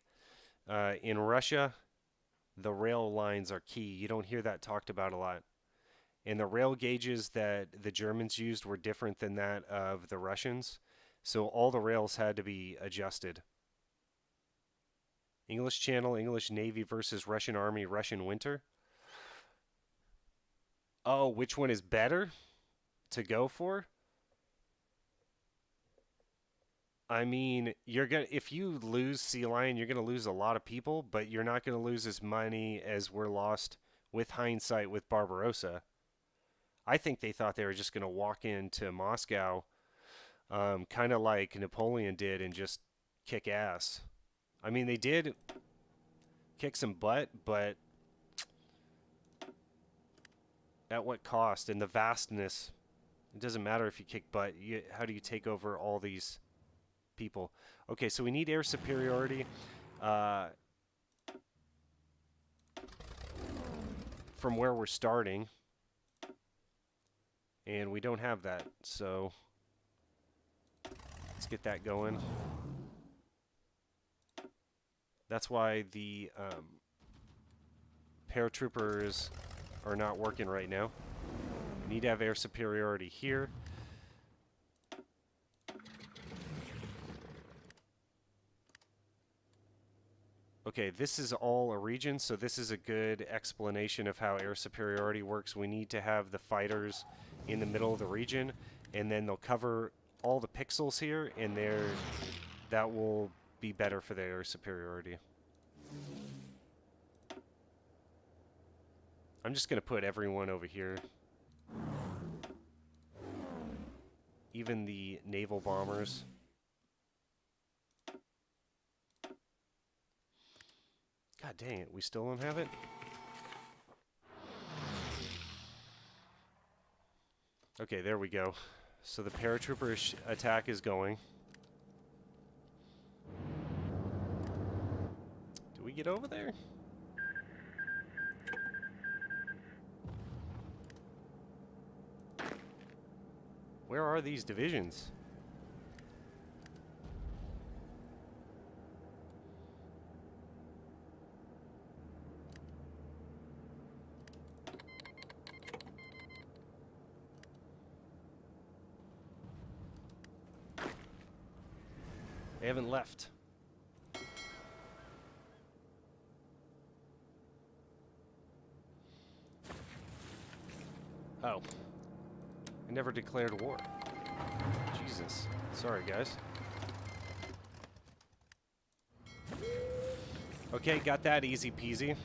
in Russia, the rail lines are key. You don't hear that talked about a lot. And the rail gauges that the Germans used were different than that of the Russians. So all the rails had to be adjusted. English Channel, English Navy versus Russian Army, Russian winter. Oh, which one is better to go for? I mean, if you lose Sea Lion, you're gonna lose a lot of people, but you're not gonna lose as many as were lost with hindsight with Barbarossa. I think they thought they were just gonna walk into Moscow, kind of like Napoleon did, and just kick ass. I mean, they did kick some butt, but at what cost? And the vastness. It doesn't matter if you kick butt. How do you take over all these people? Okay, so we need air superiority. From where we're starting. And we don't have that, so let's get that going. That's why the paratroopers are not working right now. We need to have air superiority here. Okay, this is all a region, so this is a good explanation of how air superiority works. We need to have the fighters in the middle of the region, and then they'll cover all the pixels here, and that will be better for the air superiority. I'm just going to put everyone over here. Even the naval bombers. God dang it, we still don't have it? Okay, there we go. So the Paratrooper Attack is going. Do we get over there? Where are these divisions? They haven't left. Oh. I never declared war. Jesus. Sorry, guys. Okay, got that easy peasy.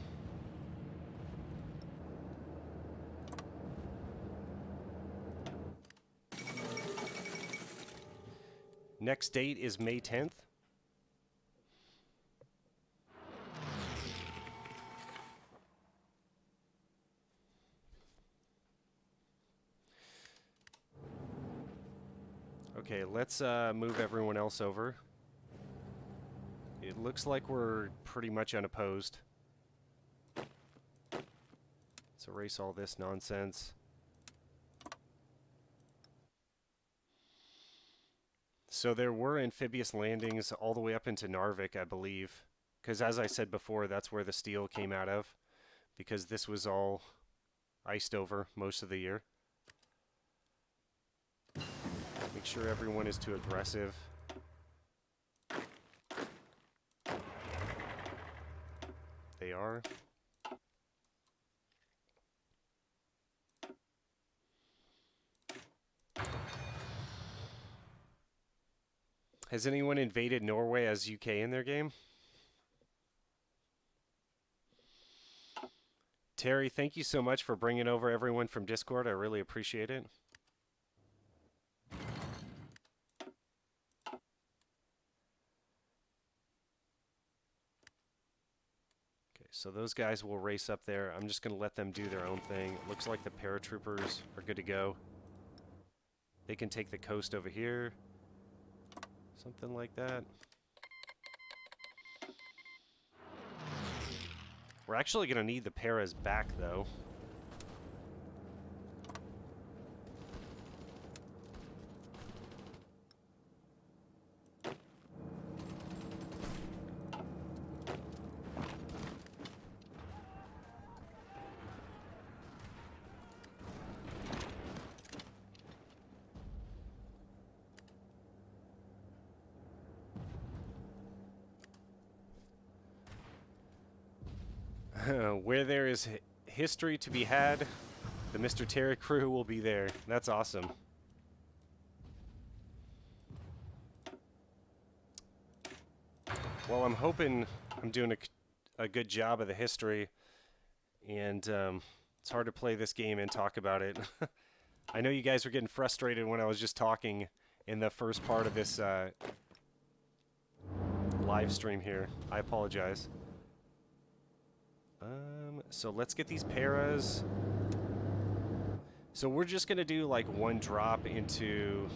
Next date is May 10th. Okay, let's move everyone else over. It looks like we're pretty much unopposed. Let's erase all this nonsense. So there were amphibious landings all the way up into Narvik, I believe. Because as I said before, that's where the steel came out of. Because this was all iced over most of the year. Make sure everyone is too aggressive. They are. Has anyone invaded Norway as UK in their game? Terry, thank you so much for bringing over everyone from Discord. I really appreciate it. Okay, so those guys will race up there. I'm just going to let them do their own thing. It looks like the paratroopers are good to go. They can take the coast over here. Something like that. We're actually going to need the paras back, though. Where there is history to be had, the Mr. Terry crew will be there. That's awesome. Well, I'm hoping I'm doing a good job of the history, and it's hard to play this game and talk about it. I know you guys were getting frustrated when I was just talking in the first part of this live stream here. I apologize. So let's get these paras. So we're just going to do like one drop into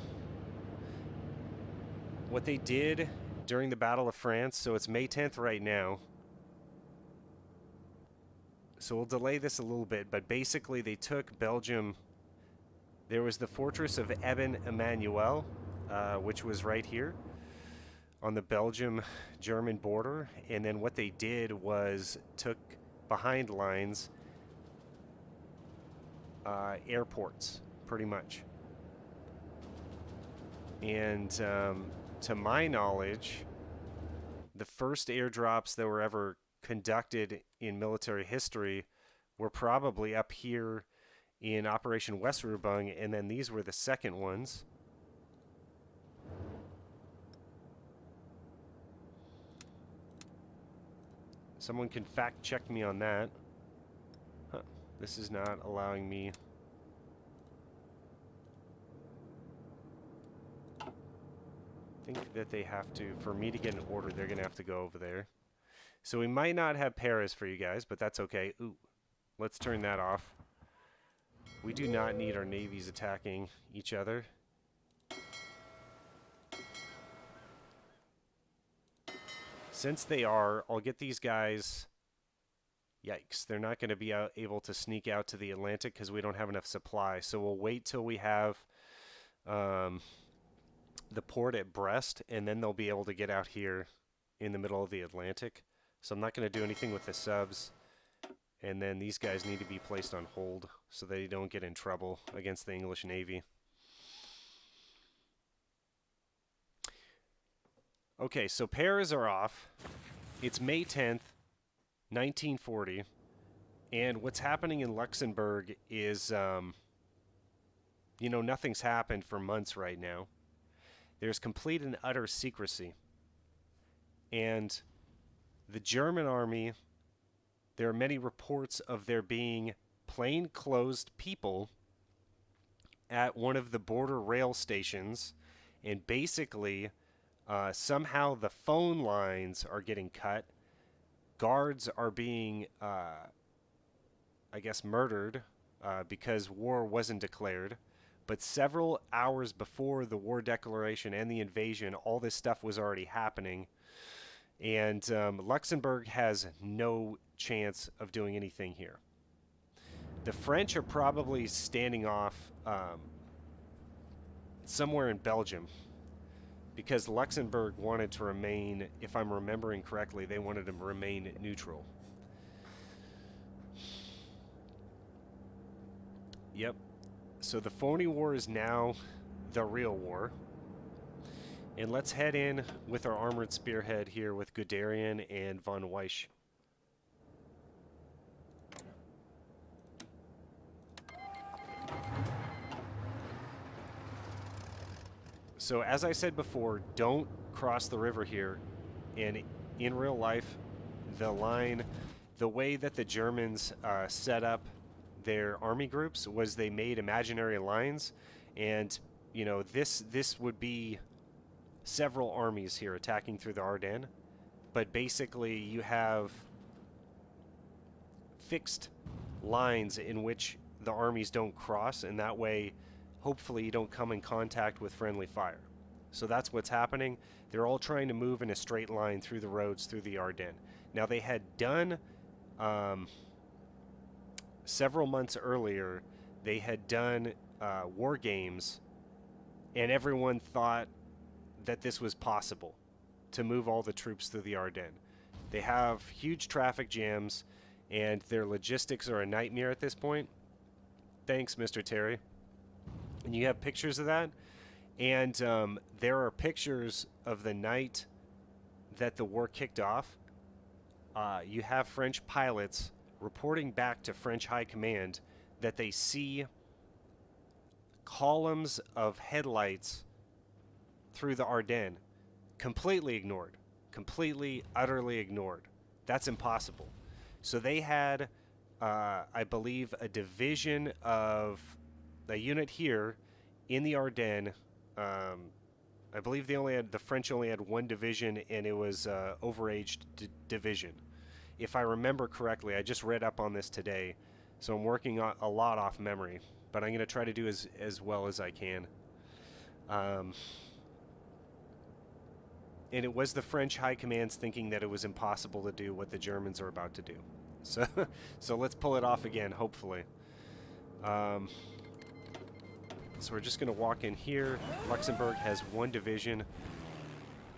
what they did during the Battle of France. So it's May 10th right now. So we'll delay this a little bit, but basically they took Belgium. There was the fortress of Eben-Emanuel, which was right here on the Belgium-German border. And then what they did was took behind lines airports, pretty much. And to my knowledge, the first airdrops that were ever conducted in military history were probably up here in Operation Weserubung, and then these were the second ones. Someone can fact check me on that. Huh. This is not allowing me. I think that they have to, for me to get an order, they're going to have to go over there. So we might not have paras for you guys, but that's okay. Ooh, let's turn that off. We do not need our navies attacking each other. Since they are, I'll get these guys. Yikes, they're not going to be able to sneak out to the Atlantic because we don't have enough supply. So we'll wait till we have the port at Brest, and then they'll be able to get out here in the middle of the Atlantic. So I'm not going to do anything with the subs. And then these guys need to be placed on hold so they don't get in trouble against the English Navy. Okay, so paras are off. It's May 10th, 1940. And what's happening in Luxembourg is, you know, nothing's happened for months right now. There's complete and utter secrecy. And the German army, there are many reports of there being plainclothes people at one of the border rail stations, and basically somehow the phone lines are getting cut. Guards are being, I guess, murdered because war wasn't declared. But several hours before the war declaration and the invasion, all this stuff was already happening. And Luxembourg has no chance of doing anything here. The French are probably standing off somewhere in Belgium because Luxembourg wanted to remain, if I'm remembering correctly, they wanted to remain neutral. Yep. So the Phoney War is now the real war. And let's head in with our armored spearhead here with Guderian and von Weiss. So as I said before, don't cross the river here. And in real life, the way that the Germans set up their army groups was they made imaginary lines, and you know this would be several armies here attacking through the Ardennes, but basically you have fixed lines in which the armies don't cross, and that way hopefully you don't come in contact with friendly fire. So that's what's happening. They're all trying to move in a straight line through the roads through the Ardennes. Now they had done several months earlier, they had done war games, and everyone thought that this was possible to move all the troops through the Ardennes. They have huge traffic jams, and their logistics are a nightmare at this point. Thanks, Mr. Terry. And you have pictures of that, and there are pictures of the night that the war kicked off. You have French pilots reporting back to French High Command that they see columns of headlights through the Ardennes, completely ignored, completely, utterly ignored. That's impossible. So they had, I believe, a division of a unit here in the Ardennes. I believe the French only had one division, and it was overaged division. If I remember correctly, I just read up on this today, so I'm working a lot off memory, but I'm going to try to do as well as I can. And it was the French High Commands thinking that it was impossible to do what the Germans are about to do. So, so let's pull it off again, hopefully. So we're just going to walk in here. Luxembourg has one division.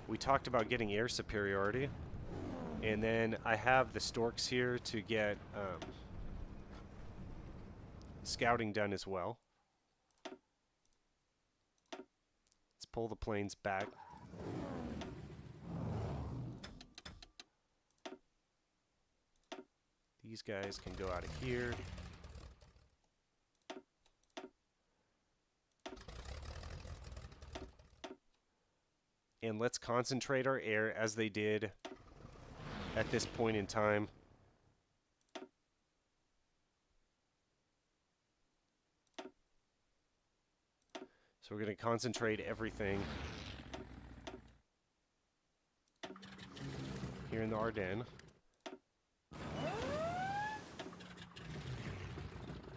We talked about getting air superiority. And then I have the Storks here to get scouting done as well. Let's pull the planes back. These guys can go out of here. And let's concentrate our air as they did at this point in time. So we're going to concentrate everything here in the Ardennes.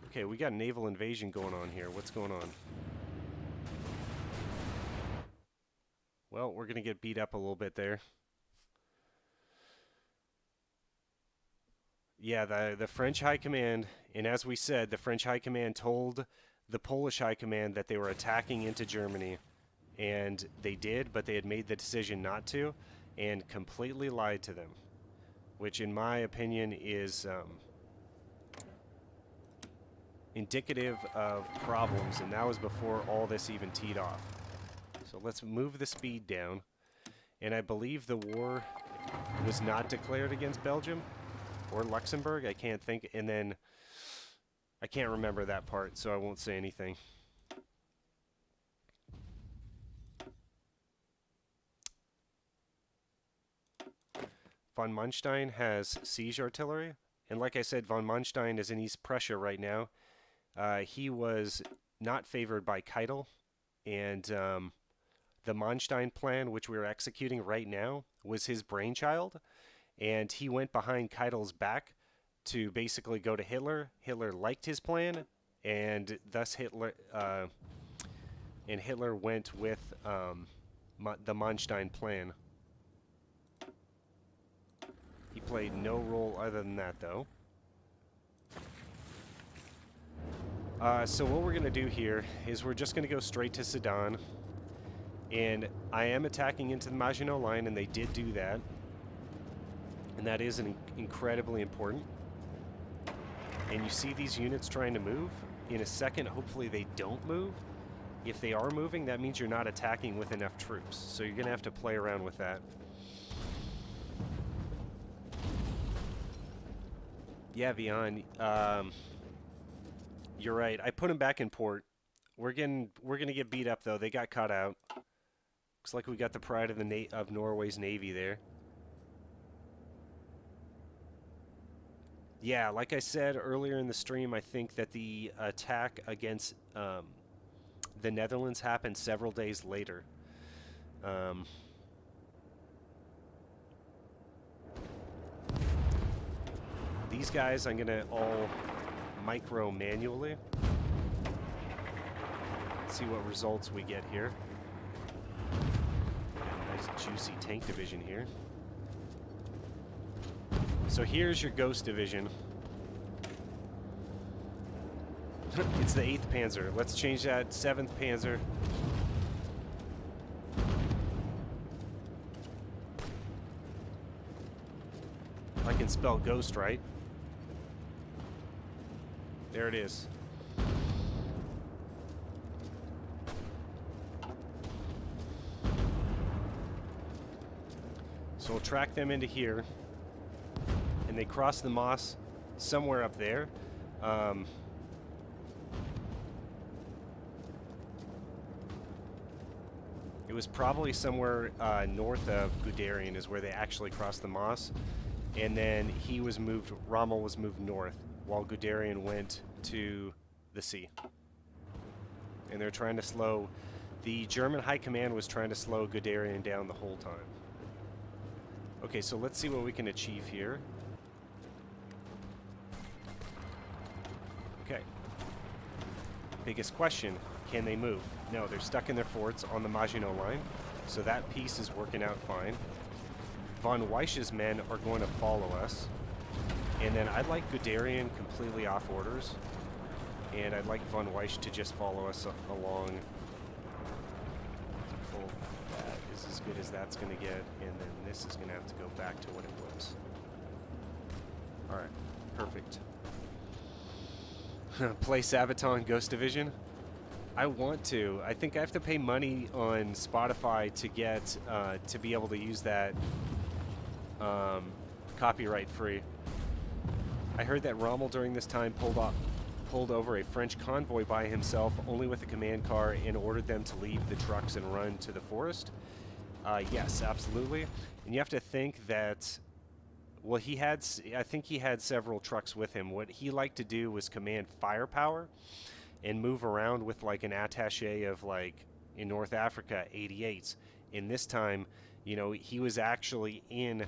Okay, we got naval invasion going on here. What's going on? Well, we're going to get beat up a little bit there. Yeah, the French High Command, and as we said, the French High Command told the Polish High Command that they were attacking into Germany, and they did, but they had made the decision not to, and completely lied to them, which in my opinion is indicative of problems, and that was before all this even teed off. So let's move the speed down, and I believe the war was not declared against Belgium or Luxembourg. I can't think, and then I can't remember that part, so I won't say anything. Von Monstein has siege artillery, and like I said, von Monstein is in East Prussia right now. He was not favored by Keitel, and the Monstein Plan, which we are executing right now, was his brainchild, and he went behind Keitel's back to basically go to Hitler. Hitler liked his plan, and thus Hitler went with the Monstein Plan. He played no role other than that, though. So what we're going to do here is we're just going to go straight to Sedan. And I am attacking into the Maginot Line, and they did do that. And that is incredibly important. And you see these units trying to move. In a second, hopefully they don't move. If they are moving, that means you're not attacking with enough troops. So you're going to have to play around with that. Yeah, Vian. You're right. I put them back in port. We're gonna get beat up though. They got caught out. Looks like we got the pride of of Norway's navy there. Yeah, like I said earlier in the stream, I think that the attack against the Netherlands happened several days later. These guys I'm going to all micro manually. Let's see what results we get here. Nice juicy tank division here. So here's your Ghost Division. It's the 8th Panzer. Let's change that. 7th Panzer. I can spell ghost right. There it is. So we'll track them into here. And they cross the Moss somewhere up there. It was probably somewhere north of Guderian is where they actually crossed the Moss. And then he was moved, Rommel was moved north, while Guderian went to the sea. And they're trying to slow, the German High Command was trying to slow Guderian down the whole time. Okay, so let's see what we can achieve here. Okay. Biggest question, can they move? No, they're stuck in their forts on the Maginot Line, so that piece is working out fine. Von Weich's men are going to follow us. And then I'd like Guderian completely off orders. And I'd like Von Weich to just follow us along. Well, that is as good as that's going to get. And then this is going to have to go back to what it was. Alright, perfect. Play Sabaton Ghost Division? I want to. I think I have to pay money on Spotify to get, to be able to use that copyright free. I heard that Rommel during this time pulled over a French convoy by himself, only with a command car, and ordered them to leave the trucks and run to the forest. Yes, absolutely. And you have to think that, well, I think he had several trucks with him. What he liked to do was command firepower and move around with like an attaché of, like, in North Africa, 88s. In this time, you know, he was actually in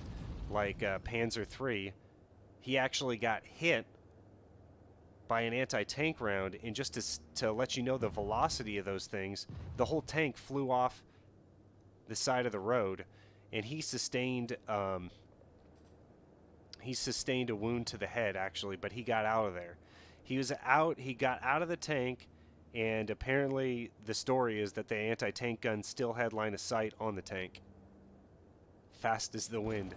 like Panzer III. He actually got hit by an anti-tank round, and just to let you know the velocity of those things, the whole tank flew off the side of the road, and he sustained a wound to the head, actually, but he got out of there. He got out of the tank, and apparently the story is that the anti-tank gun still had line of sight on the tank. Fast as the wind.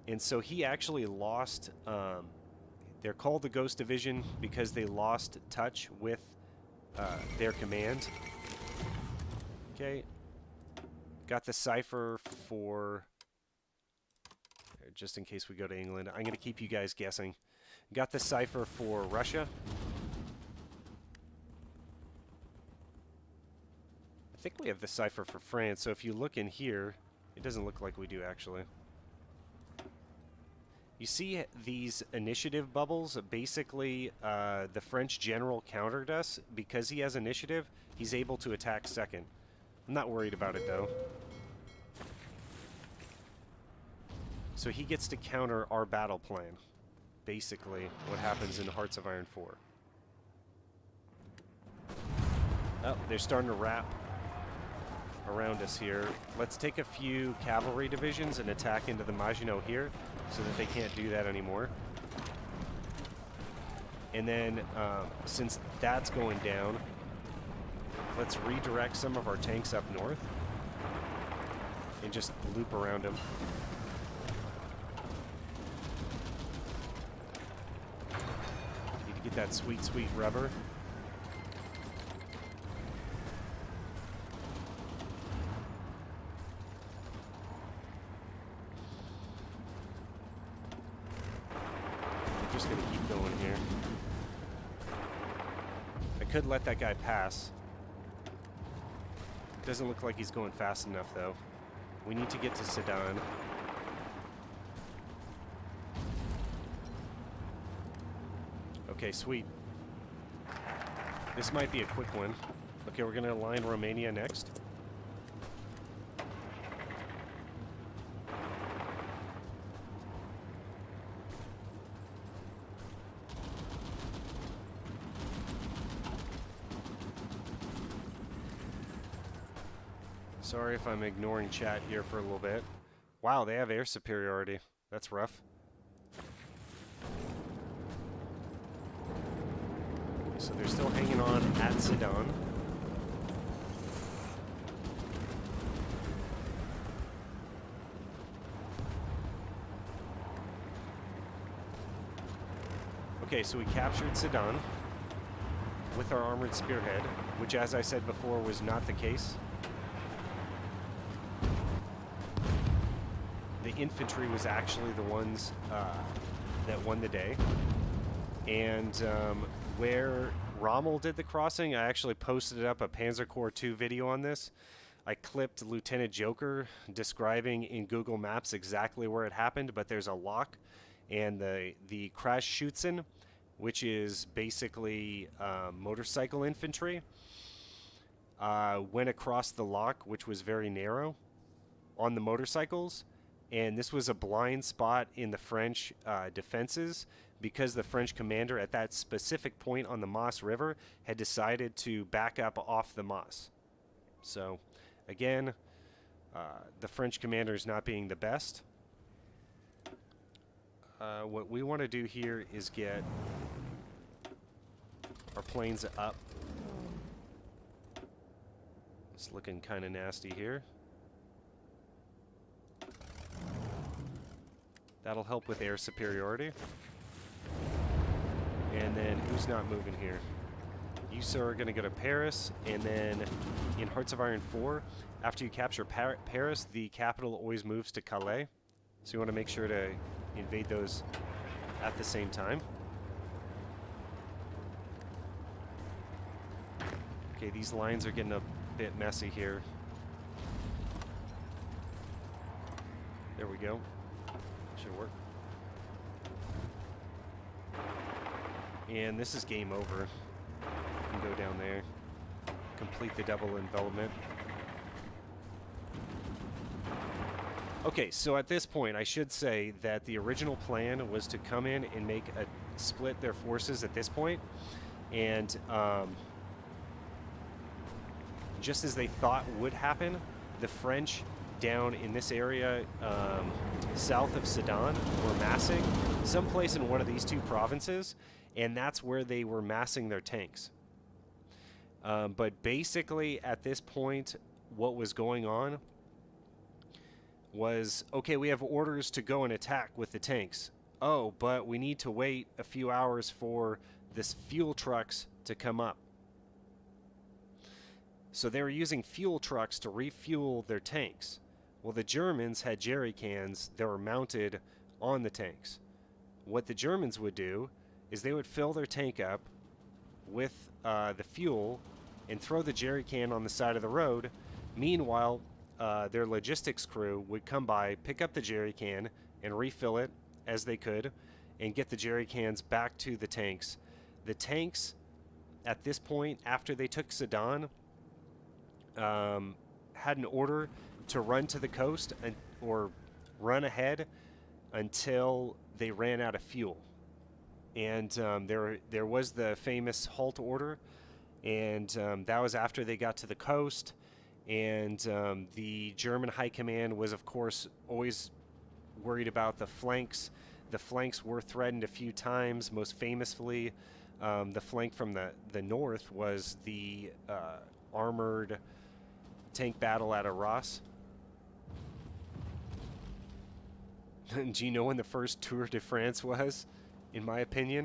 And so he actually lost, they're called the Ghost Division because they lost touch with their command. Okay. Got the cipher for, just in case we go to England, I'm going to keep you guys guessing. Got the cipher for Russia. I think we have the cipher for France, so if you look in here, it doesn't look like we do, actually. You see these initiative bubbles? Basically, the French general countered us. Because he has initiative, he's able to attack second. I'm not worried about it, though. So he gets to counter our battle plan. Basically, what happens in Hearts of Iron 4. Oh, they're starting to wrap around us here. Let's take a few cavalry divisions and attack into the Maginot here so that they can't do that anymore. And then, since that's going down, let's redirect some of our tanks up north and just loop around them. Need to get that sweet, sweet rubber. Just gonna keep going here. I could let that guy pass. Doesn't look like he's going fast enough, though. We need to get to Sedan. Okay, sweet. This might be a quick one. Okay, we're going to align Romania next. Sorry if I'm ignoring chat here for a little bit. Wow, they have air superiority. That's rough. So they're still hanging on at Sedan. Okay, so we captured Sedan with our armored spearhead, which, as I said before, was not the case. The infantry was actually the ones that won the day. And where Rommel did the crossing, I actually posted up a Panzer Corps II video on this. I clipped Lieutenant Joker describing in Google Maps exactly where it happened, but there's a lock, and the Kraftschützen, which is basically motorcycle infantry, went across the lock, which was very narrow, on the motorcycles. And this was a blind spot in the French defenses because the French commander at that specific point on the Maas River had decided to back up off the Maas. So, again, the French commander is not being the best. What we want to do here is get our planes up. It's looking kind of nasty here. That'll help with air superiority. And then who's not moving here? You, sir, are going to go to Paris, and then in Hearts of Iron 4, after you capture Paris, the capital always moves to Calais. So you want to make sure to invade those at the same time. Okay, these lines are getting a bit messy here. There we go. Should work. And this is game over. You can go down there, complete the double envelopment. Okay, so at this point, I should say that the original plan was to come in and split their forces at this point, and just as they thought would happen, the French down in this area south of Sedan were massing someplace in one of these two provinces, and that's where they were massing their tanks. But basically at this point what was going on was, okay, we have orders to go and attack with the tanks. Oh, but we need to wait a few hours for this fuel trucks to come up. So they were using fuel trucks to refuel their tanks. Well, the Germans had jerry cans that were mounted on the tanks. What the Germans would do is they would fill their tank up with the fuel and throw the jerry can on the side of the road. Meanwhile, their logistics crew would come by, pick up the jerry can, and refill it as they could, and get the jerry cans back to the tanks. The tanks, at this point, after they took Sedan, had an order to run to the coast or run ahead until they ran out of fuel. And there was the famous halt order, and that was after they got to the coast. And the German high command was, of course, always worried about the flanks. The flanks were threatened a few times. Most famously, the flank from the north was the armored tank battle at Arras. Do you know when the first Tour de France was? In my opinion,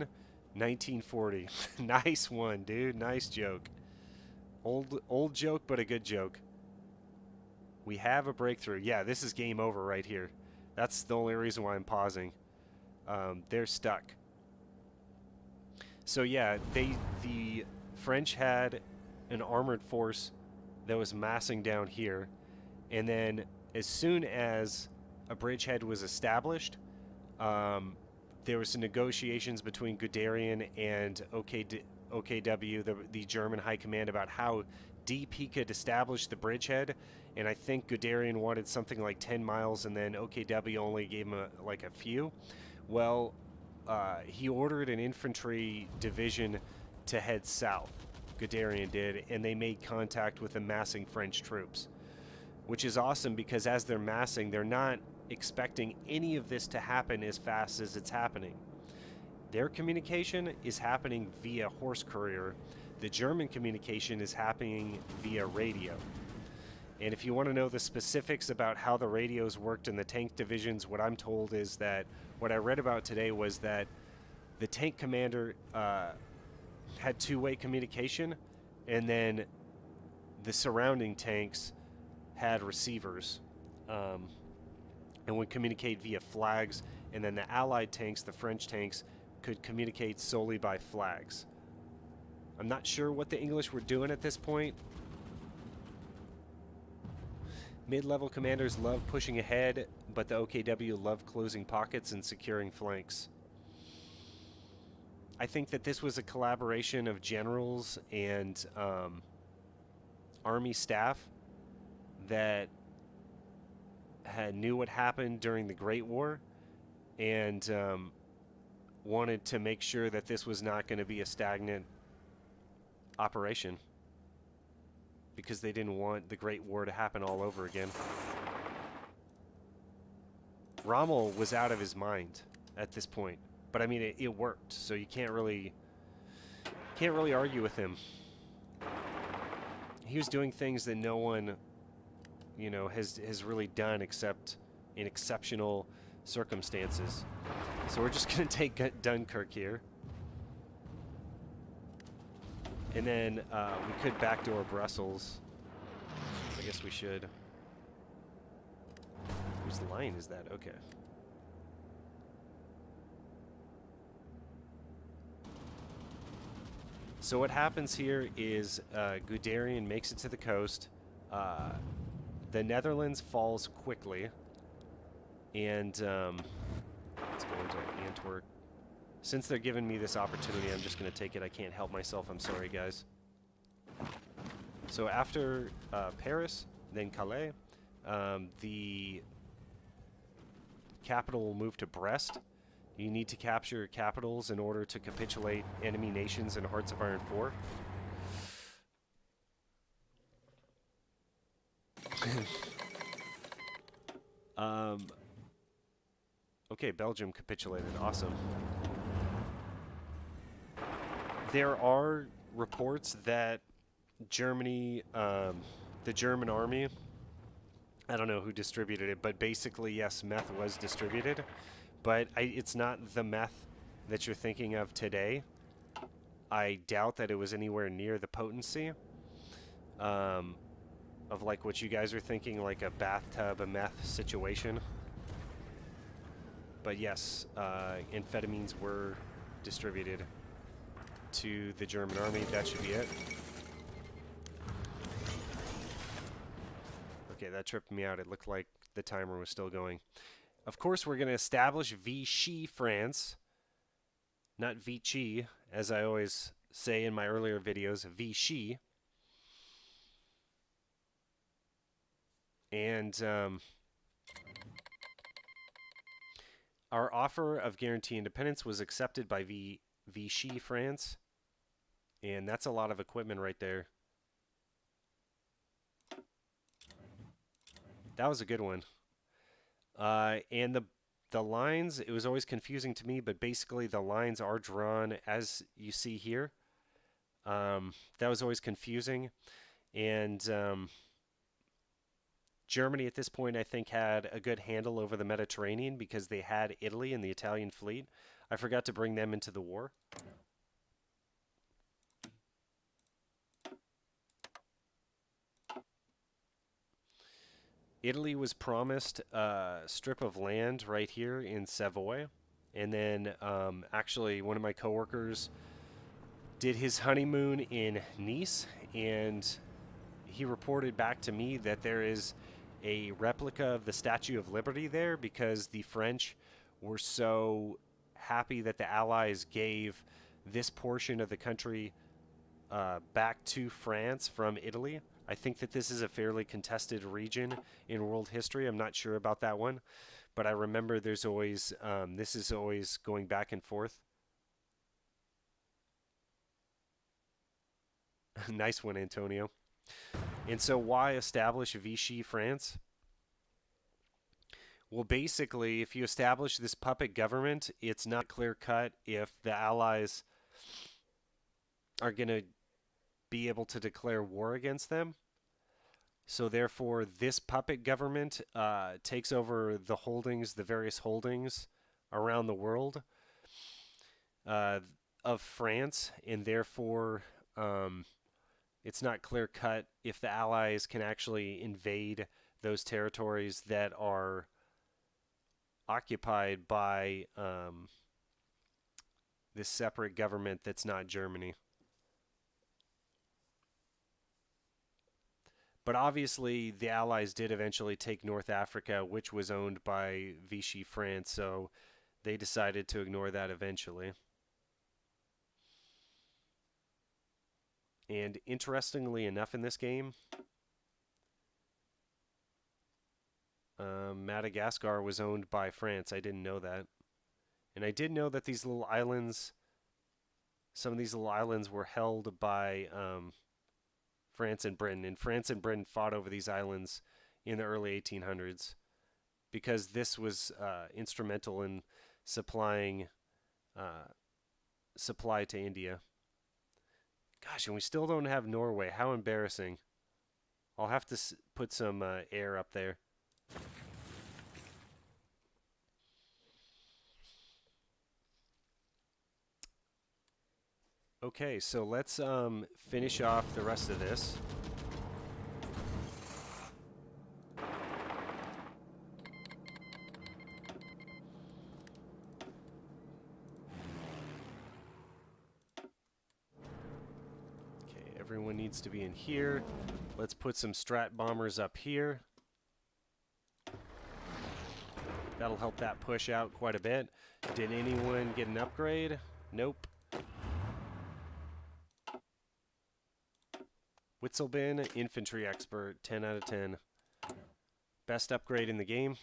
1940. Nice one, dude. Nice joke. Old joke, but a good joke. We have a breakthrough. Yeah, this is game over right here. That's the only reason why I'm pausing. They're stuck. So yeah, the French had an armored force that was massing down here. And then as soon as a bridgehead was established, there was some negotiations between Guderian and OKW, the German high command, about how deep he could establish the bridgehead. And I think Guderian wanted something like 10 miles, and then OKW only gave him like a few. Well, he ordered an infantry division to head south. Guderian did, and they made contact with the massing French troops, which is awesome because as they're massing, they're not expecting any of this to happen as fast as it's happening. Their communication is happening via horse courier. The German communication is happening via radio. And if you want to know the specifics about how the radios worked in the tank divisions, what I'm told is that what I read about today was that the tank commander had two-way communication, and then the surrounding tanks had receivers and would communicate via flags, and then the Allied tanks, the French tanks, could communicate solely by flags. I'm not sure what the English were doing at this point. Mid-level commanders love pushing ahead, but the OKW love closing pockets and securing flanks. I think that this was a collaboration of generals and army staff that knew what happened during the Great War and wanted to make sure that this was not going to be a stagnant operation, because they didn't want the Great War to happen all over again. Rommel was out of his mind at this point, but I mean it worked, so you can't really argue with him. He was doing things that no one, you know, has really done except in exceptional circumstances. So we're just going to take Dunkirk here. And then we could backdoor Brussels. I guess we should. Whose line is that? Okay. So what happens here is Guderian makes it to the coast. The Netherlands falls quickly. And let's go into Antwerp. Since they're giving me this opportunity, I'm just going to take it. I can't help myself. I'm sorry, guys. So after Paris, then Calais, the capital will move to Brest. You need to capture capitals in order to capitulate enemy nations in Hearts of Iron 4. Okay, Belgium capitulated. Awesome. There are reports that Germany, the German army, I don't know who distributed it, but basically, yes, meth was distributed. But it's not the meth that you're thinking of today. I doubt that it was anywhere near the potency of like what you guys are thinking, like a bathtub, a meth situation. But yes, amphetamines were distributed to the German army. That should be it. Okay, that tripped me out. It looked like the timer was still going. Of course, we're going to establish Vichy France, not Vichy, as I always say in my earlier videos, Vichy. And our offer of guarantee independence was accepted by Vichy France, and that's a lot of equipment right there. That was a good one. And the lines, it was always confusing to me, but basically the lines are drawn as you see here. That was always confusing. And Germany at this point, I think, had a good handle over the Mediterranean because they had Italy and the Italian fleet. I forgot to bring them into the war. Italy was promised a strip of land right here in Savoy. And then actually one of my coworkers did his honeymoon in Nice, and he reported back to me that there is a replica of the Statue of Liberty there because the French were so happy that the Allies gave this portion of the country back to France from Italy. I think that this is a fairly contested region in world history. I'm not sure about that one, but I remember there's always this is always going back and forth. Nice one, Antonio. And so, why establish Vichy France? Well, basically, if you establish this puppet government, it's not clear cut if the Allies are going to be able to declare war against them. So, therefore, this puppet government takes over the holdings, the various holdings around the world of France, and therefore, it's not clear cut if the Allies can actually invade those territories that are occupied by this separate government that's not Germany. But obviously, the Allies did eventually take North Africa, which was owned by Vichy France, so they decided to ignore that eventually. And interestingly enough in this game, Madagascar was owned by France. I didn't know that. And I did know that these little islands, some of these little islands were held by France and Britain. And France and Britain fought over these islands in the early 1800s because this was instrumental in supplying supply to India. Gosh, and we still don't have Norway. How embarrassing. I'll have to put some air up there. Okay, so let's finish off the rest of this. Okay, everyone needs to be in here. Let's put some strat bombers up here. That'll help that push out quite a bit. Did anyone get an upgrade? Nope. Witzelbin, infantry expert, 10 out of 10. Best upgrade in the game.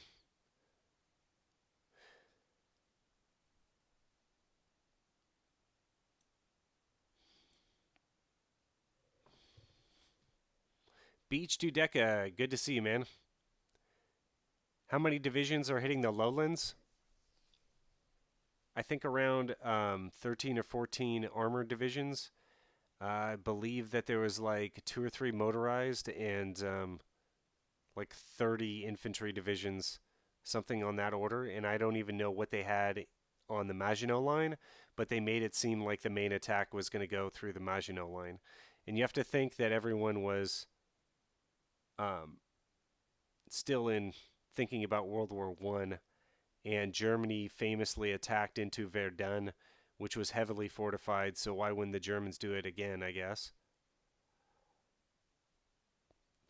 Beach Dudeka, good to see you, man. How many divisions are hitting the lowlands? I think around 13 or 14 armored divisions. I believe that there was like 2 or 3 motorized and like 30 infantry divisions, something on that order. And I don't even know what they had on the Maginot Line, but they made it seem like the main attack was going to go through the Maginot Line. And you have to think that everyone was still in thinking about World War I, and Germany famously attacked into Verdun, which was heavily fortified, so why wouldn't the Germans do it again, I guess?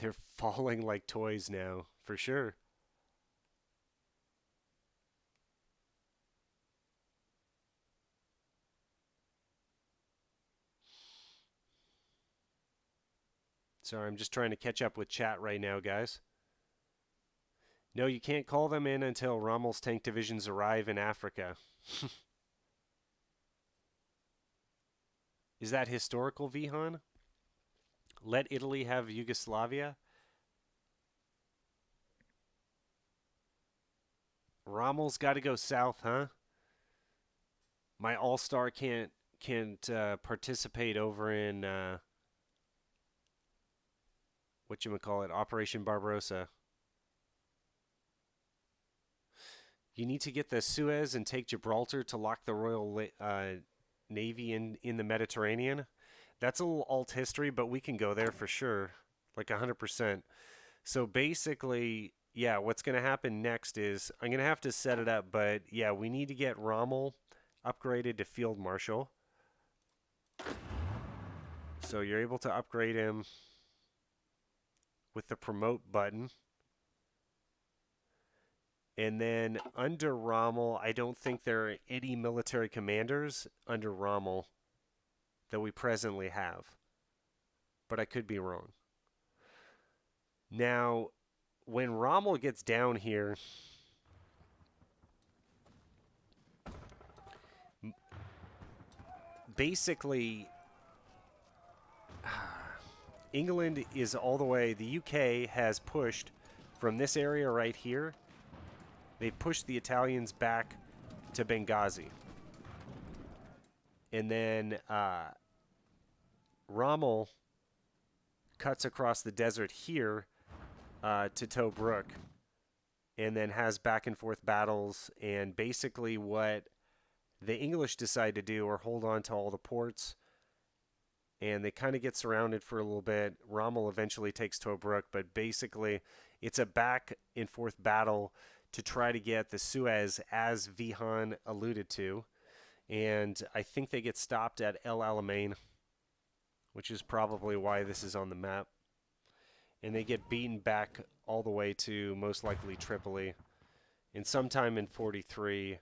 They're falling like toys now, for sure. Sorry, I'm just trying to catch up with chat right now, guys. No, you can't call them in until Rommel's tank divisions arrive in Africa. Is that historical, Vihan? Let Italy have Yugoslavia? Rommel's got to go south, huh? My all-star can't participate over in whatchamacallit, Operation Barbarossa. You need to get the Suez and take Gibraltar to lock the Royal Navy in the Mediterranean. That's a little alt history, but we can go there for sure, like 100%. So basically, yeah, what's going to happen next is I'm going to have to set it up, but yeah, we need to get Rommel upgraded to Field Marshal. So you're able to upgrade him. with the promote button. And then under Rommel, I don't think there are any military commanders under Rommel that we presently have. But I could be wrong. Now, when Rommel gets down here, basically, England is all the way, the UK has pushed from this area right here. They pushed the Italians back to Benghazi. And then Rommel cuts across the desert here to Tobruk and then has back and forth battles. And basically what the English decide to do are hold on to all the ports. And they kind of get surrounded for a little bit. Rommel eventually takes Tobruk, but basically it's a back and forth battle to try to get the Suez, as Vihan alluded to. And I think they get stopped at El Alamein, which is probably why this is on the map. And they get beaten back all the way to most likely Tripoli. And sometime in 43,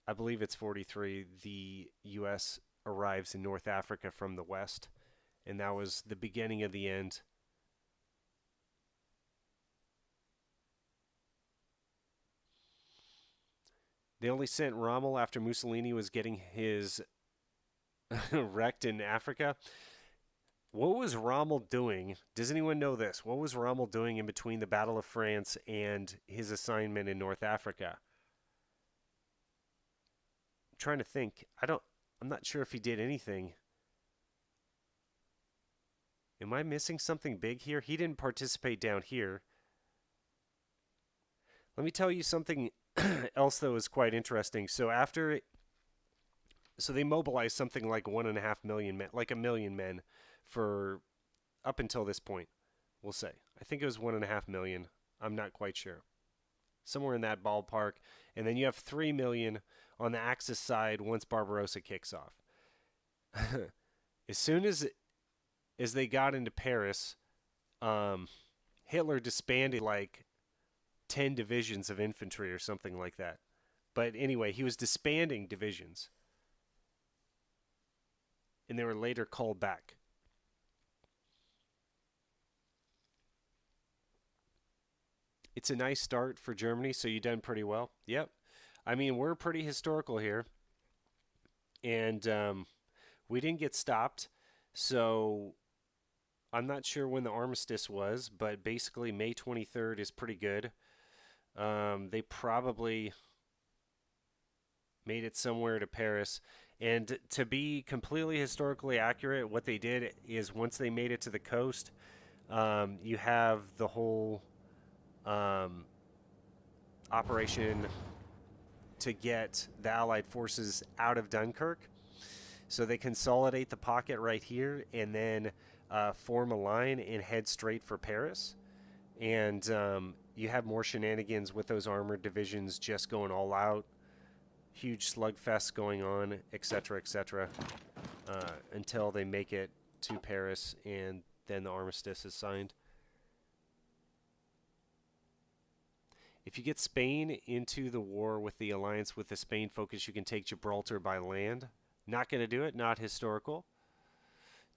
I believe it's 43, the U.S. arrives in North Africa from the west. And that was the beginning of the end. They only sent Rommel after Mussolini was getting his wrecked in Africa. What was Rommel doing? Does anyone know this? What was Rommel doing in between the Battle of France and his assignment in North Africa? I'm trying to think. I'm not sure if he did anything. Am I missing something big here? He didn't participate down here. Let me tell you something else that was quite interesting. So they mobilized something like 1.5 million men, like 1 million men, for up until this point, we'll say. I think it was 1.5 million. I'm not quite sure. Somewhere in that ballpark. And then you have 3 million on the Axis side once Barbarossa kicks off. As soon as they got into Paris, Hitler disbanded like 10 divisions of infantry or something like that. But anyway, he was disbanding divisions. And they were later called back. It's a nice start for Germany, so you've done pretty well. Yep. I mean, we're pretty historical here. And we didn't get stopped. So I'm not sure when the armistice was, but basically May 23rd is pretty good. They probably made it somewhere to Paris. And to be completely historically accurate, what they did is once they made it to the coast, you have the whole operation to get the Allied forces out of Dunkirk. So they consolidate the pocket right here and then form a line and head straight for Paris. And you have more shenanigans with those armored divisions just going all out. Huge slugfests going on, etc., etc., until they make it to Paris and then the armistice is signed. If you get Spain into the war with the alliance with the Spain focus, you can take Gibraltar by land. Not going to do it, not historical.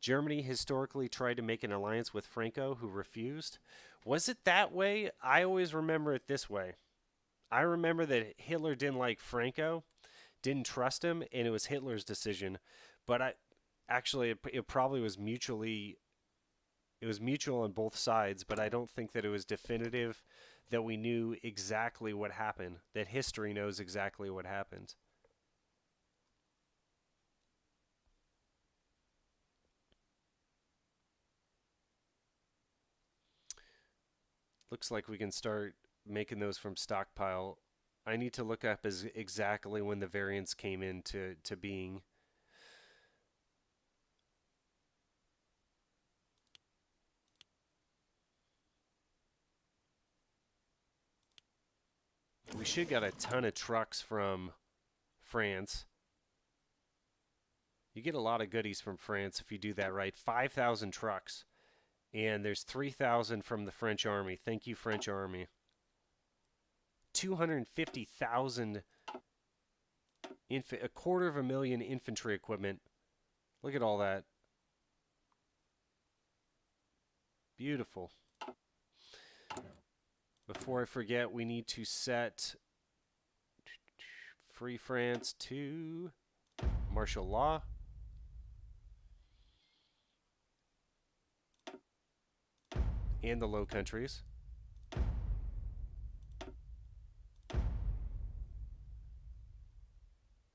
Germany historically tried to make an alliance with Franco, who refused. Was it that way? I always remember it this way. I remember that Hitler didn't like Franco, didn't trust him, and it was Hitler's decision. But it probably was mutual on both sides, but I don't think that it was definitive, that we knew exactly what happened, that history knows exactly what happened. Looks like we can start making those from stockpile. I need to look up exactly when the variants came into being. We should get a ton of trucks from France. You get a lot of goodies from France if you do that right. 5,000 trucks. And there's 3,000 from the French army. Thank you, French army. 250,000, a quarter of a million infantry equipment. Look at all that. Beautiful. Before I forget, we need to set Free France to martial law. And the Low Countries.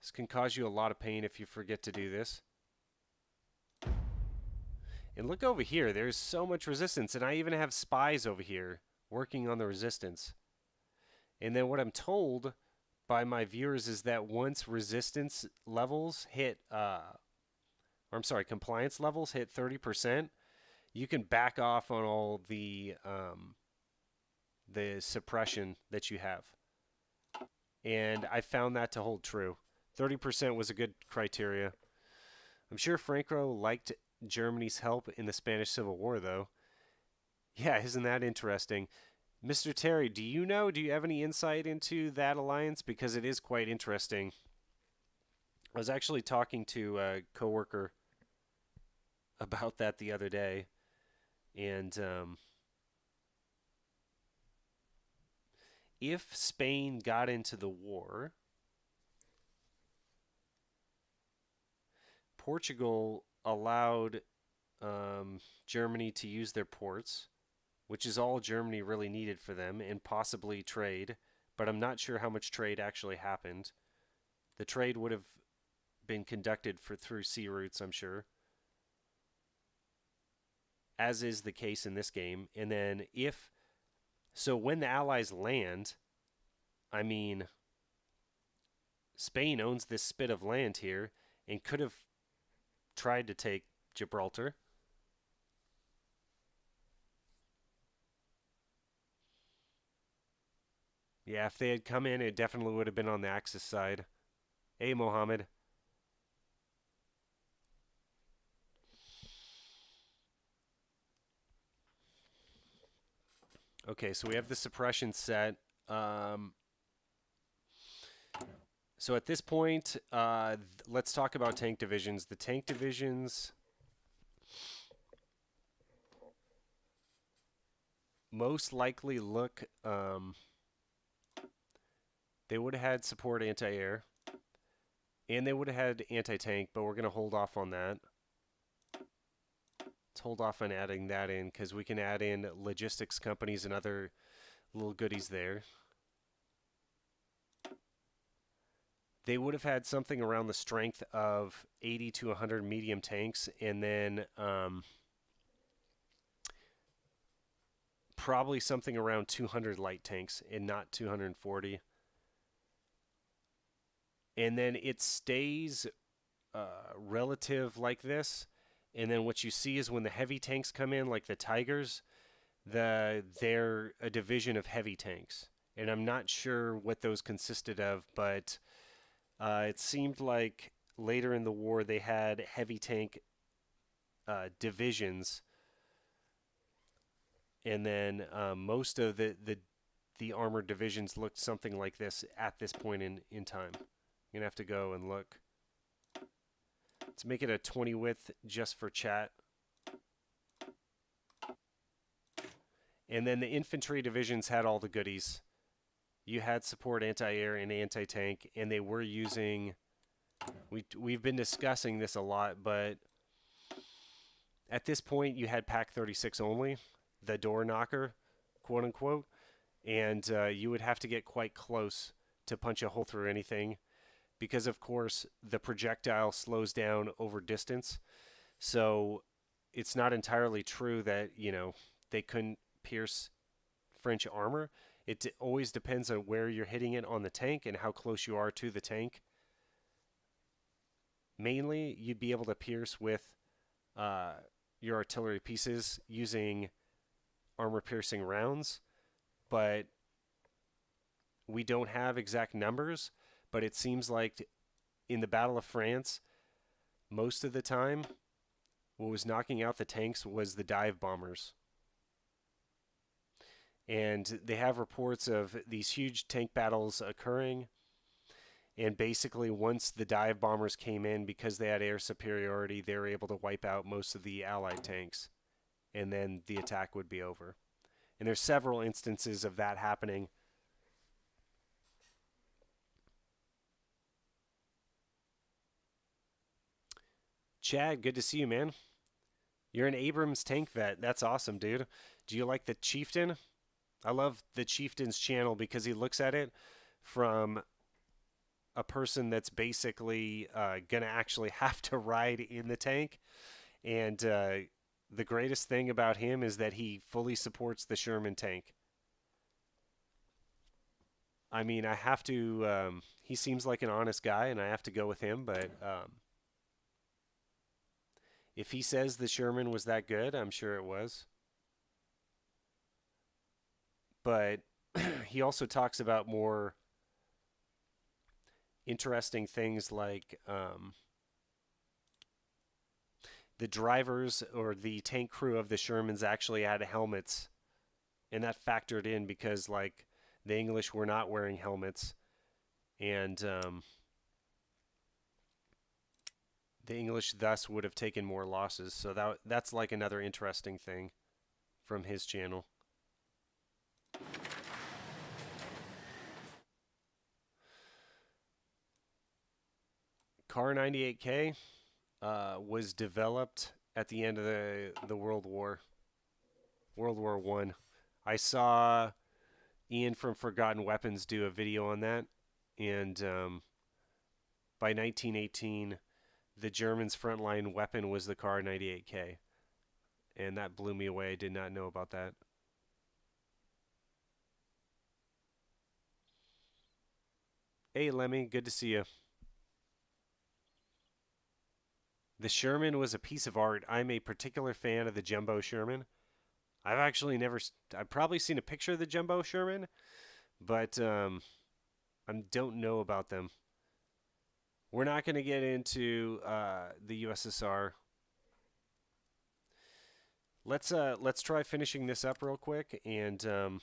This can cause you a lot of pain if you forget to do this. And look over here, there's so much resistance, and I even have spies over here working on the resistance. And then what I'm told by my viewers is that once resistance levels hit, compliance levels hit 30%, you can back off on all the suppression that you have. And I found that to hold true. 30% was a good criteria. I'm sure Franco liked Germany's help in the Spanish Civil War, though. Yeah, isn't that interesting? Mr. Terry, do you have any insight into that alliance? Because it is quite interesting. I was actually talking to a coworker about that the other day. And if Spain got into the war, Portugal allowed Germany to use their ports, which is all Germany really needed for them, and possibly trade, but I'm not sure how much trade actually happened. The trade would have been conducted through sea routes, I'm sure, as is the case in this game. And then when the Allies land, I mean, Spain owns this spit of land here and could have tried to take Gibraltar. Yeah, if they had come in, it definitely would have been on the Axis side. Hey, Mohammed. Okay, so we have the suppression set. So at this point, let's talk about tank divisions. The tank divisions most likely look... they would have had support anti-air. And they would have had anti-tank, but we're going to hold off on that. Let's hold off on adding that in, because we can add in logistics companies and other little goodies there. They would have had something around the strength of 80 to 100 medium tanks, and then probably something around 200 light tanks, and not 240. And then it stays relative like this. And then what you see is when the heavy tanks come in, like the Tigers, they're a division of heavy tanks. And I'm not sure what those consisted of, but it seemed like later in the war they had heavy tank divisions. And then most of the armored divisions looked something like this at this point in time. I'm going to have to go and look. Let's make it a 20 width just for chat. And then the infantry divisions had all the goodies. You had support anti-air and anti-tank, and they were using... We've been discussing this a lot, but at this point you had Pack 36 only, the door knocker, quote unquote, and you would have to get quite close to punch a hole through anything, because of course the projectile slows down over distance. So it's not entirely true that, they couldn't pierce French armor. It always depends on where you're hitting it on the tank and how close you are to the tank. Mainly, you'd be able to pierce with your artillery pieces using armor-piercing rounds, but we don't have exact numbers, but it seems like in the Battle of France, most of the time, what was knocking out the tanks was the dive bombers. And they have reports of these huge tank battles occurring. And basically, once the dive bombers came in, because they had air superiority, they were able to wipe out most of the Allied tanks. And then the attack would be over. And there's several instances of that happening. Chad, good to see you, man. You're an Abrams tank vet. That's awesome, dude. Do you like the Chieftain? I love the Chieftain's channel because he looks at it from a person that's basically going to actually have to ride in the tank. And the greatest thing about him is that he fully supports the Sherman tank. I mean, I have to, he seems like an honest guy, and I have to go with him, but if he says the Sherman was that good, I'm sure it was. But he also talks about more interesting things like the drivers or the tank crew of the Shermans actually had helmets, and that factored in because like the English were not wearing helmets, and the English thus would have taken more losses. So that's like another interesting thing from his channel. Car 98K was developed at the end of the World War One. I saw Ian from Forgotten Weapons do a video on that, and by 1918, the Germans' frontline weapon was the Car 98K, and that blew me away. I did not know about that. Hey, Lemmy, good to see you. The Sherman was a piece of art. I'm a particular fan of the Jumbo Sherman. I've actually never, I've probably seen a picture of the Jumbo Sherman, but I don't know about them. We're not going to get into the USSR. Let's try finishing this up real quick, and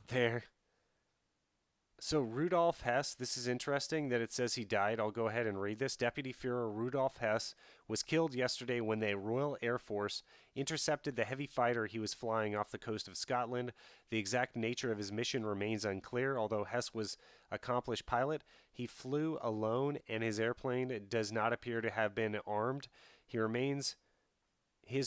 there. So Rudolf Hess, this is interesting that it says he died. I'll go ahead and read this. Deputy Führer Rudolf Hess was killed yesterday when the Royal Air Force intercepted the heavy fighter he was flying off the coast of Scotland. The exact nature of his mission remains unclear, although Hess was an accomplished pilot. He flew alone, and his airplane does not appear to have been armed. His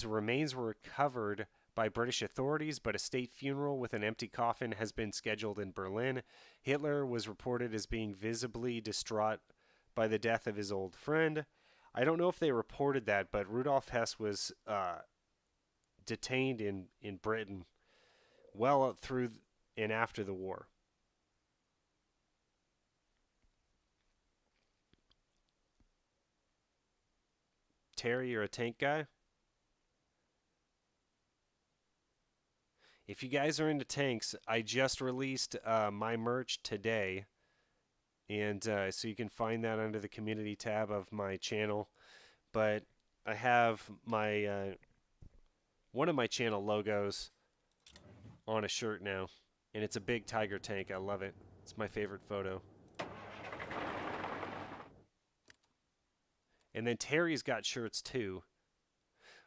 remains were recovered by British authorities, but a state funeral with an empty coffin has been scheduled in Berlin. Hitler was reported as being visibly distraught by the death of his old friend. I don't know if they reported that, but Rudolf Hess was detained in Britain well through and after the war. Terry, you're a tank guy? If you guys are into tanks, I just released my merch today, and so you can find that under the community tab of my channel. But I have my one of my channel logos on a shirt now, and it's a big Tiger tank. I love it. It's my favorite photo. And then Terry's got shirts too.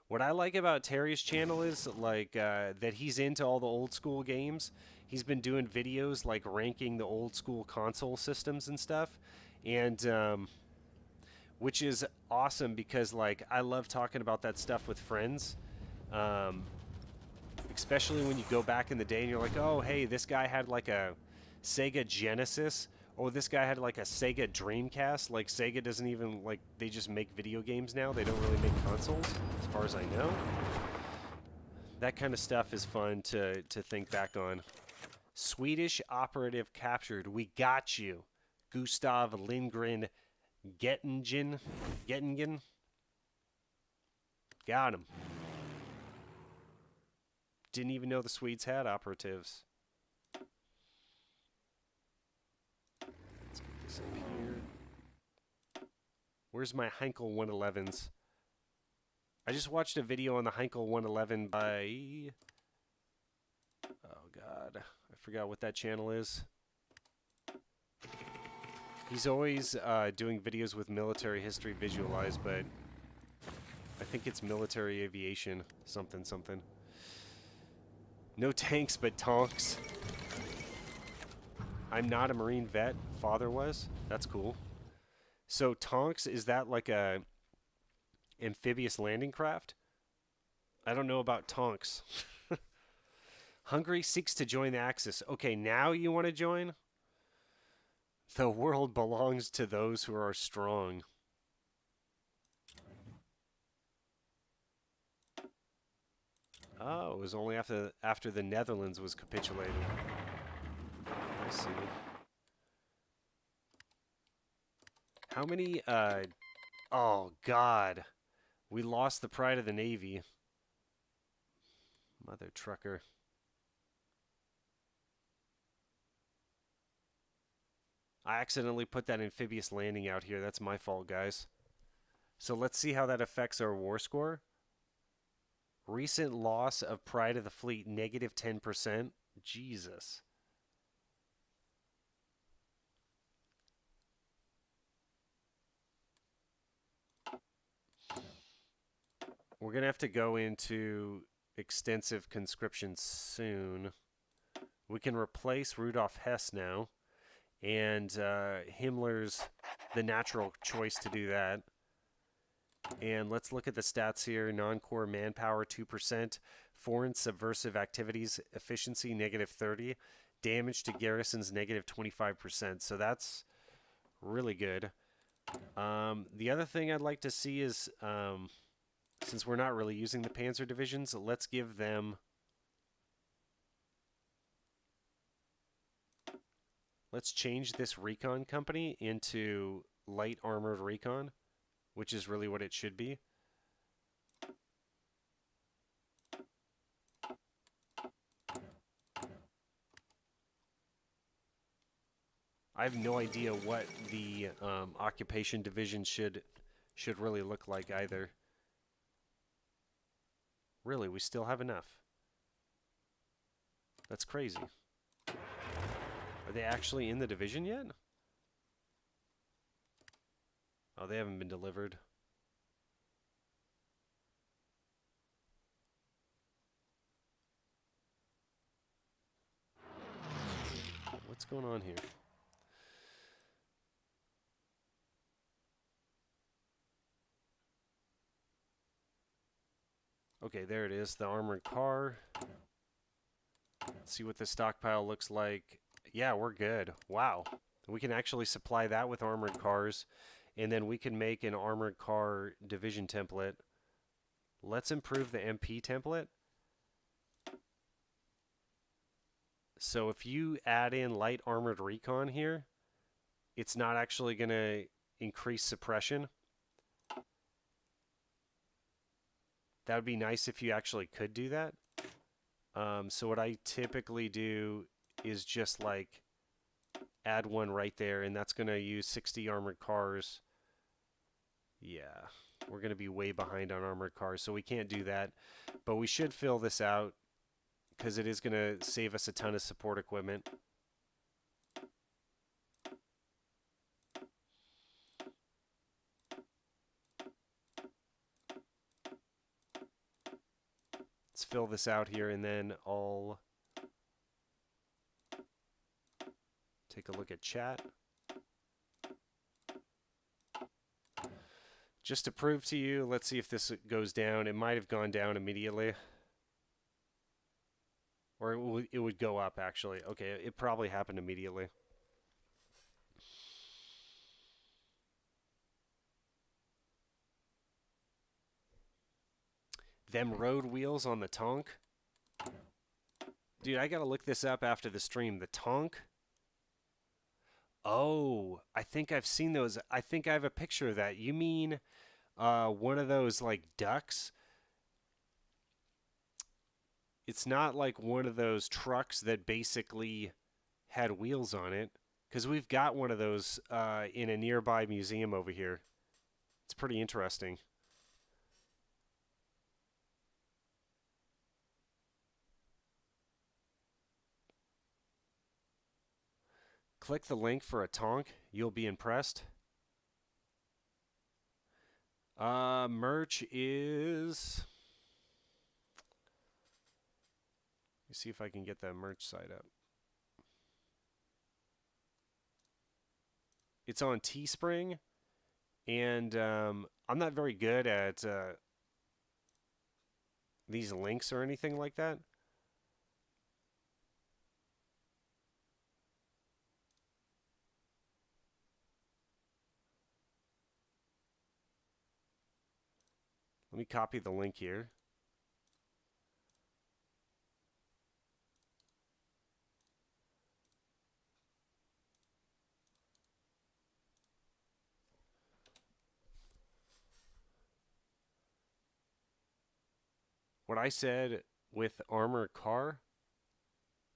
What I like about Terry's channel is like that he's into all the old school games. He's been doing videos like ranking the old school console systems and stuff, and which is awesome because like I love talking about that stuff with friends, especially when you go back in the day and you're like, oh hey, this guy had like a Sega Genesis. Oh, this guy had like a Sega Dreamcast. Like Sega doesn't even like they just make video games now. They don't really make consoles, as far as I know. That kind of stuff is fun to think back on. Swedish operative captured. We got you, Gustav Lindgren Gettingen. Got him. Didn't even know the Swedes had operatives. Let's get this up here. Where's my Heinkel 111s? I just watched a video on the Heinkel 111 by... Oh, God. I forgot what that channel is. He's always doing videos with military history visualized, but I think it's military aviation. Something, something. No tanks, but tonks. I'm not a Marine vet. Father was. That's cool. So tonks, is that like a amphibious landing craft? I don't know about tonks. Hungary seeks to join the Axis. Okay, now you want to join? The world belongs to those who are strong. Oh, it was only after the Netherlands was capitulated. I see. How many, oh, God. We lost the pride of the Navy. Mother trucker. I accidentally put that amphibious landing out here. That's my fault, guys. So let's see how that affects our war score. Recent loss of pride of the fleet, negative 10%. Jesus. We're going to have to go into extensive conscription soon. We can replace Rudolf Hess now. And Himmler's the natural choice to do that. And let's look at the stats here. Non-core manpower, 2%. Foreign subversive activities, efficiency, negative 30. Damage to garrisons, negative 25%. So that's really good. The other thing I'd like to see is, since we're not really using the Panzer divisions, let's give them... Let's change this recon company into light armored recon, which is really what it should be. I have no idea what the occupation division should really look like either. Really, we still have enough. That's crazy. Are they actually in the division yet? Oh, they haven't been delivered. What's going on here? Okay, there it is, the armored car. Let's see what the stockpile looks like. Yeah, we're good. Wow. We can actually supply that with armored cars, and then we can make an armored car division template. Let's improve the MP template. So if you add in light armored recon here, it's not actually going to increase suppression. That would be nice if you actually could do that. So what I typically do is just like add one right there, and that's going to use 60 armored cars. Yeah, we're going to be way behind on armored cars, so we can't do that. But we should fill this out because it is going to save us a ton of support equipment. Let's fill this out here, and then I'll take a look at chat. Just to prove to you, let's see if this goes down. It might have gone down immediately. Or it would go up, actually. Okay, it probably happened immediately. Them road wheels on the Tonk. Dude, I gotta look this up after the stream. The Tonk? Oh, I think I've seen those. I think I have a picture of that. You mean one of those, like, ducks? It's not like one of those trucks that basically had wheels on it. Because we've got one of those in a nearby museum over here. It's pretty interesting. Click the link for a tonk. You'll be impressed. Merch is... Let me see if I can get that merch site up. It's on Teespring, and I'm not very good at these links or anything like that. Let me copy the link here. What I said with armored car?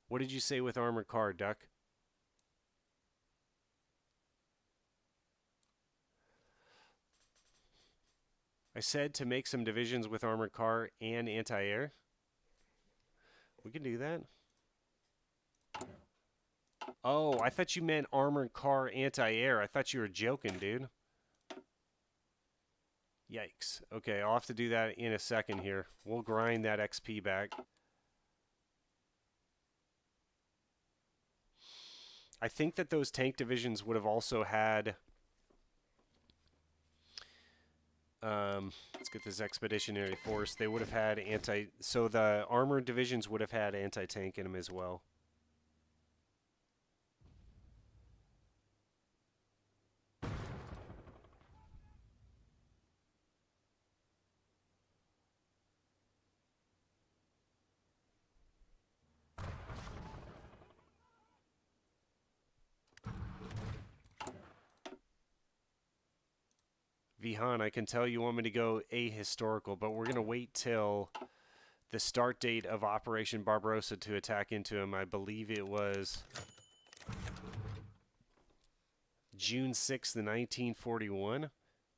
What did you say with armored car, Duck? I said to make some divisions with armored car and anti-air. We can do that. Oh, I thought you meant armored car anti-air. I thought you were joking, dude. Yikes. Okay, I'll have to do that in a second here. We'll grind that XP back. I think that those tank divisions would have also had... let's get this expeditionary force. They would have had anti... So the armored divisions would have had anti-tank in them as well. Vihan, I can tell you want me to go ahistorical, but we're going to wait till the start date of Operation Barbarossa to attack into him. I believe it was June 6th, 1941.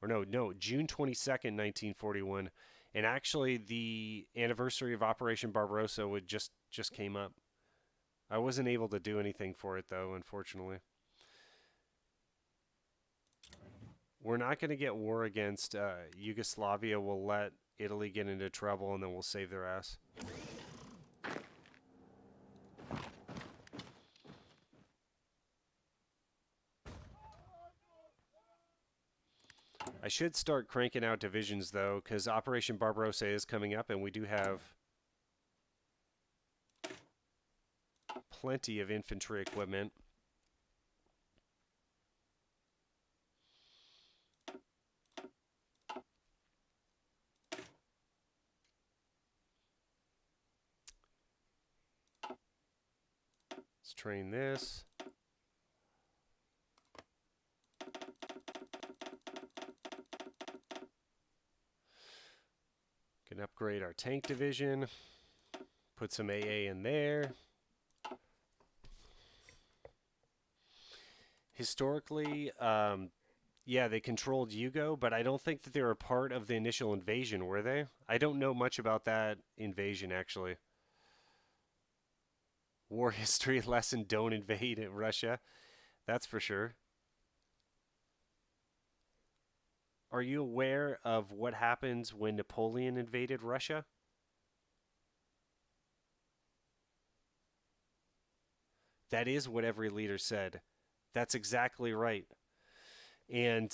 Or no, June 22nd, 1941. And actually, the anniversary of Operation Barbarossa would just came up. I wasn't able to do anything for it, though, unfortunately. We're not going to get war against Yugoslavia. We'll let Italy get into trouble, and then we'll save their ass. I should start cranking out divisions, though, because Operation Barbarossa is coming up, and we do have plenty of infantry equipment. Let's train this. Can upgrade our tank division. Put some AA in there. Historically, yeah, they controlled Yugo, but I don't think that they were part of the initial invasion, were they? I don't know much about that invasion, actually. War history lesson, don't invade Russia. That's for sure. Are you aware of what happened when Napoleon invaded Russia? That is what every leader said. That's exactly right. And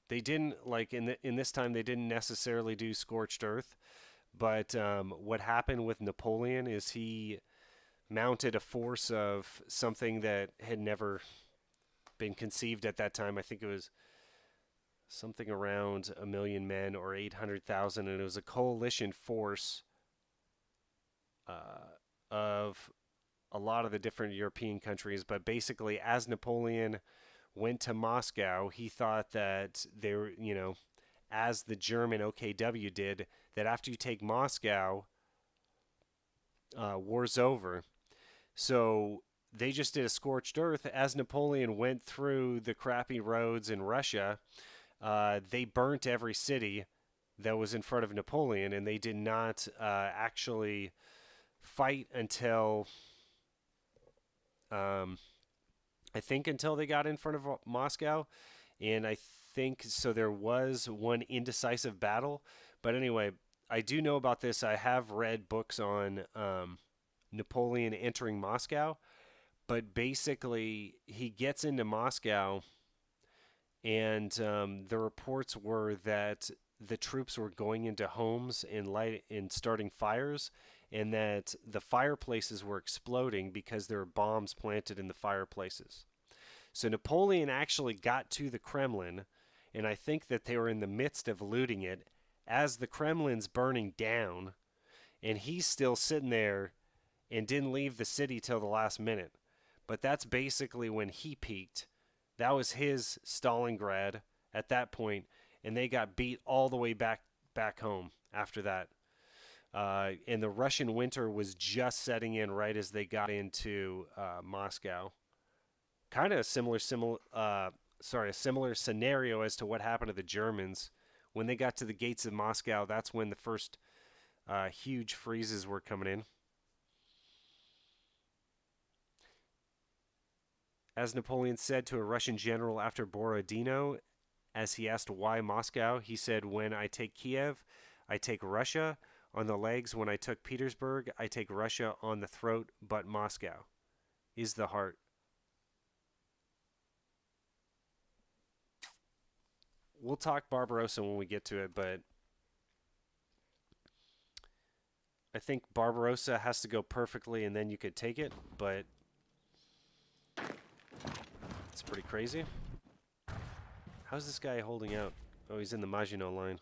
they didn't, like, in this time, they didn't necessarily do scorched earth. But what happened with Napoleon is he mounted a force of something that had never been conceived at that time. I think it was something around 1 million men or 800,000, and it was a coalition force of a lot of the different European countries. But basically, as Napoleon went to Moscow, he thought that they were, you know, as the German OKW did, that after you take Moscow, war's over. So they just did a scorched earth. As Napoleon went through the crappy roads in Russia, they burnt every city that was in front of Napoleon, and they did not actually fight until um, I think until they got in front of Moscow, and I think so. There was one indecisive battle, but anyway, I do know about this. I have read books on Napoleon entering Moscow, but basically he gets into Moscow, and the reports were that the troops were going into homes and light and starting fires, and that the fireplaces were exploding because there were bombs planted in the fireplaces. So Napoleon actually got to the Kremlin, and I think that they were in the midst of looting it as the Kremlin's burning down, and he's still sitting there and didn't leave the city till the last minute. But that's basically when he peaked. That was his Stalingrad at that point, and they got beat all the way back home after that. And the Russian winter was just setting in right as they got into Moscow. Kind of a similar scenario as to what happened to the Germans when they got to the gates of Moscow. That's when the first huge freezes were coming in. As Napoleon said to a Russian general after Borodino, as he asked why Moscow, he said, "When I take Kiev, I take Russia. On the legs, when I took Petersburg, I take Russia. On the throat, but Moscow is the heart." We'll talk Barbarossa when we get to it, but I think Barbarossa has to go perfectly and then you could take it, but it's pretty crazy. How's this guy holding out? Oh, he's in the Maginot Line.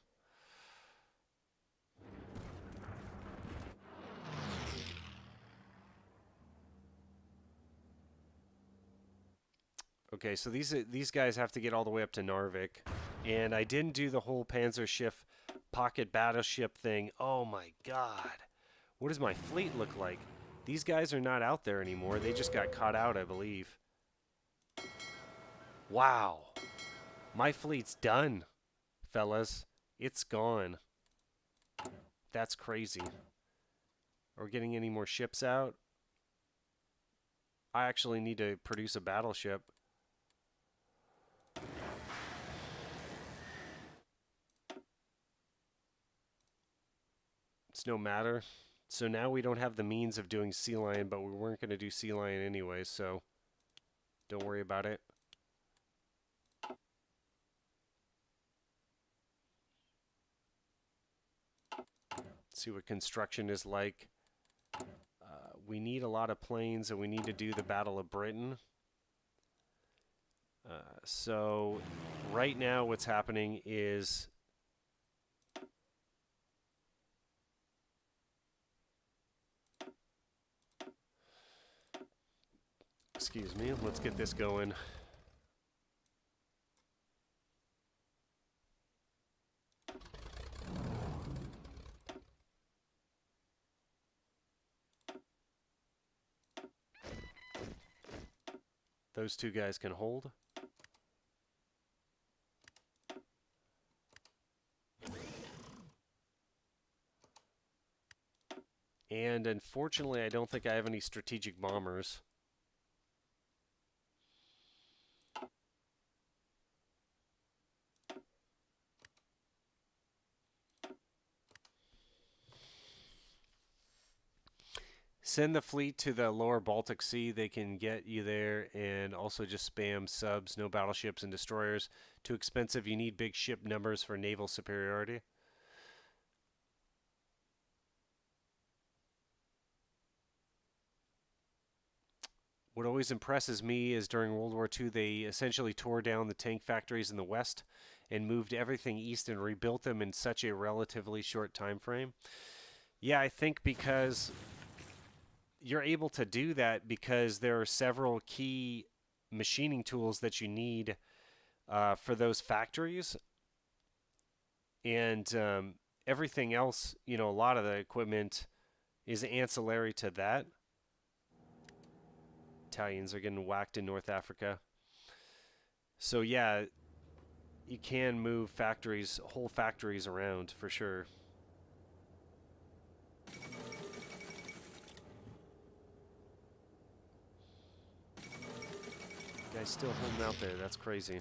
Okay, so these guys have to get all the way up to Narvik, and I didn't do the whole Panzerschiff pocket battleship thing. Oh my God, what does my fleet look like? These guys are not out there anymore. They just got caught out, I believe. Wow, my fleet's done, fellas. It's gone. That's crazy. Are we getting any more ships out? I actually need to produce a battleship. It's no matter. So now we don't have the means of doing Sea Lion, but we weren't going to do Sea Lion anyway, so don't worry about it. See what construction is like. We need a lot of planes, and we need to do the Battle of Britain. So right now what's happening is excuse me, let's get this going. Those two guys can hold. And unfortunately, I don't think I have any strategic bombers. Send the fleet to the lower Baltic Sea. They can get you there, and also just spam subs, no battleships and destroyers. Too expensive. You need big ship numbers for naval superiority. What always impresses me is during World War II, they essentially tore down the tank factories in the West and moved everything east and rebuilt them in such a relatively short time frame. Yeah, I think because you're able to do that because there are several key machining tools that you need for those factories. And everything else, you know, a lot of the equipment is ancillary to that. Italians are getting whacked in North Africa. So yeah, you can move factories, whole factories around for sure. Guy's still holding out there. That's crazy.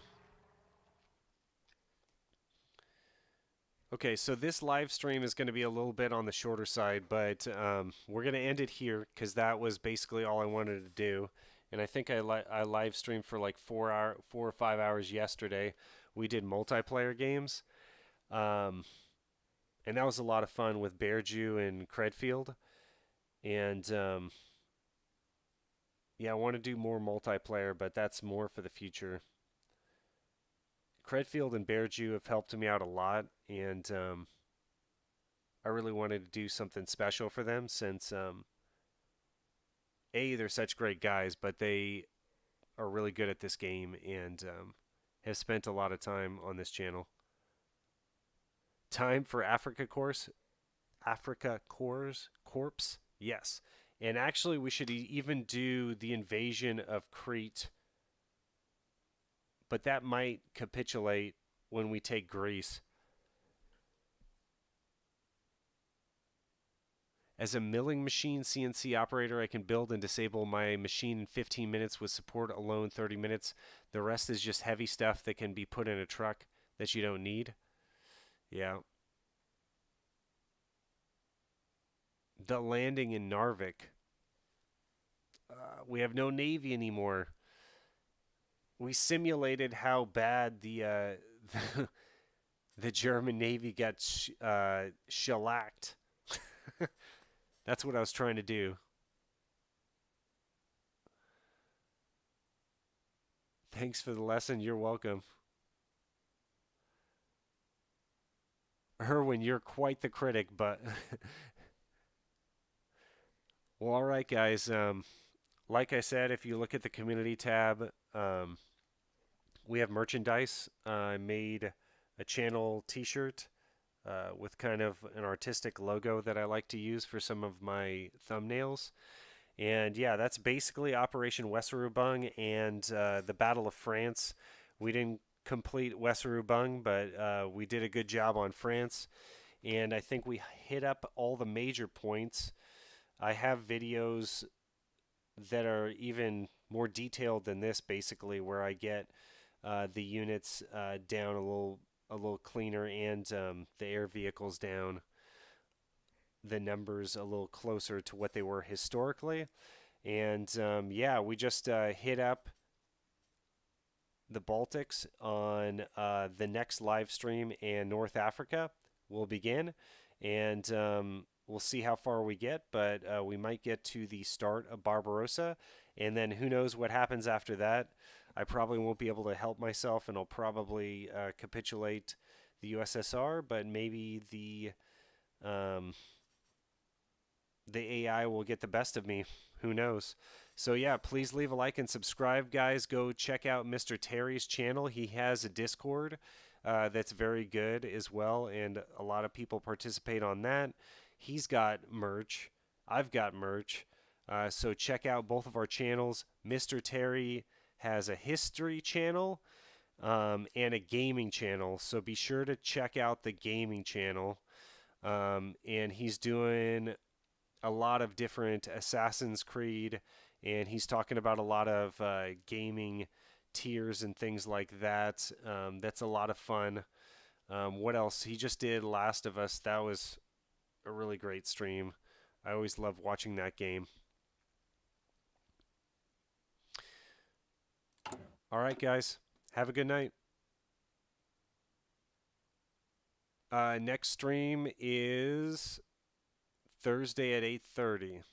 Okay, so this live stream is going to be a little bit on the shorter side, but we're going to end it here because that was basically all I wanted to do. And I think I live streamed for like 4 or 5 hours yesterday. We did multiplayer games, um, and that was a lot of fun with Bearjew and Credfield. And yeah, I want to do more multiplayer, but that's more for the future. Credfield and Bearjew have helped me out a lot, and I really wanted to do something special for them since they're such great guys, but they are really good at this game and have spent a lot of time on this channel. Time for Africa Corps? Corps? Yes. And actually, we should even do the invasion of Crete, but that might capitulate when we take Greece. As a milling machine CNC operator, I can build and disable my machine in 15 minutes with support alone 30 minutes. The rest is just heavy stuff that can be put in a truck that you don't need. Yeah. The landing in Narvik. We have no navy anymore. We simulated how bad the the German navy got shellacked. That's what I was trying to do. Thanks for the lesson. You're welcome. Erwin, you're quite the critic, but well, all right, guys. Like I said, if you look at the community tab, we have merchandise. I made a channel T-shirt with kind of an artistic logo that I like to use for some of my thumbnails. And yeah, that's basically Operation Weserubung and the Battle of France. We didn't complete Weserubung, but we did a good job on France. And I think we hit up all the major points. I have videos that are even more detailed than this, basically, where I get the units down a little cleaner and the air vehicles down, the numbers a little closer to what they were historically. And yeah, we just hit up the Baltics on the next live stream, and North Africa will begin. And we'll see how far we get, but we might get to the start of Barbarossa, and then who knows what happens after that. I probably won't be able to help myself, and I'll probably capitulate the USSR, but maybe the AI will get the best of me. Who knows? So yeah, please leave a like and subscribe, guys. Go check out Mr. Terry's channel. He has a Discord that's very good as well, and a lot of people participate on that. He's got merch. I've got merch. So check out both of our channels. Mr. Terry has a history channel and a gaming channel. So be sure to check out the gaming channel. And he's doing a lot of different Assassin's Creed, and he's talking about a lot of gaming tiers and things like that. That's a lot of fun. What else? He just did Last of Us. That was a really great stream. I always love watching that game. All right, guys. Have a good night. Next stream is Thursday at 8:30.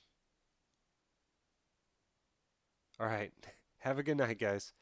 All right. Have a good night, guys.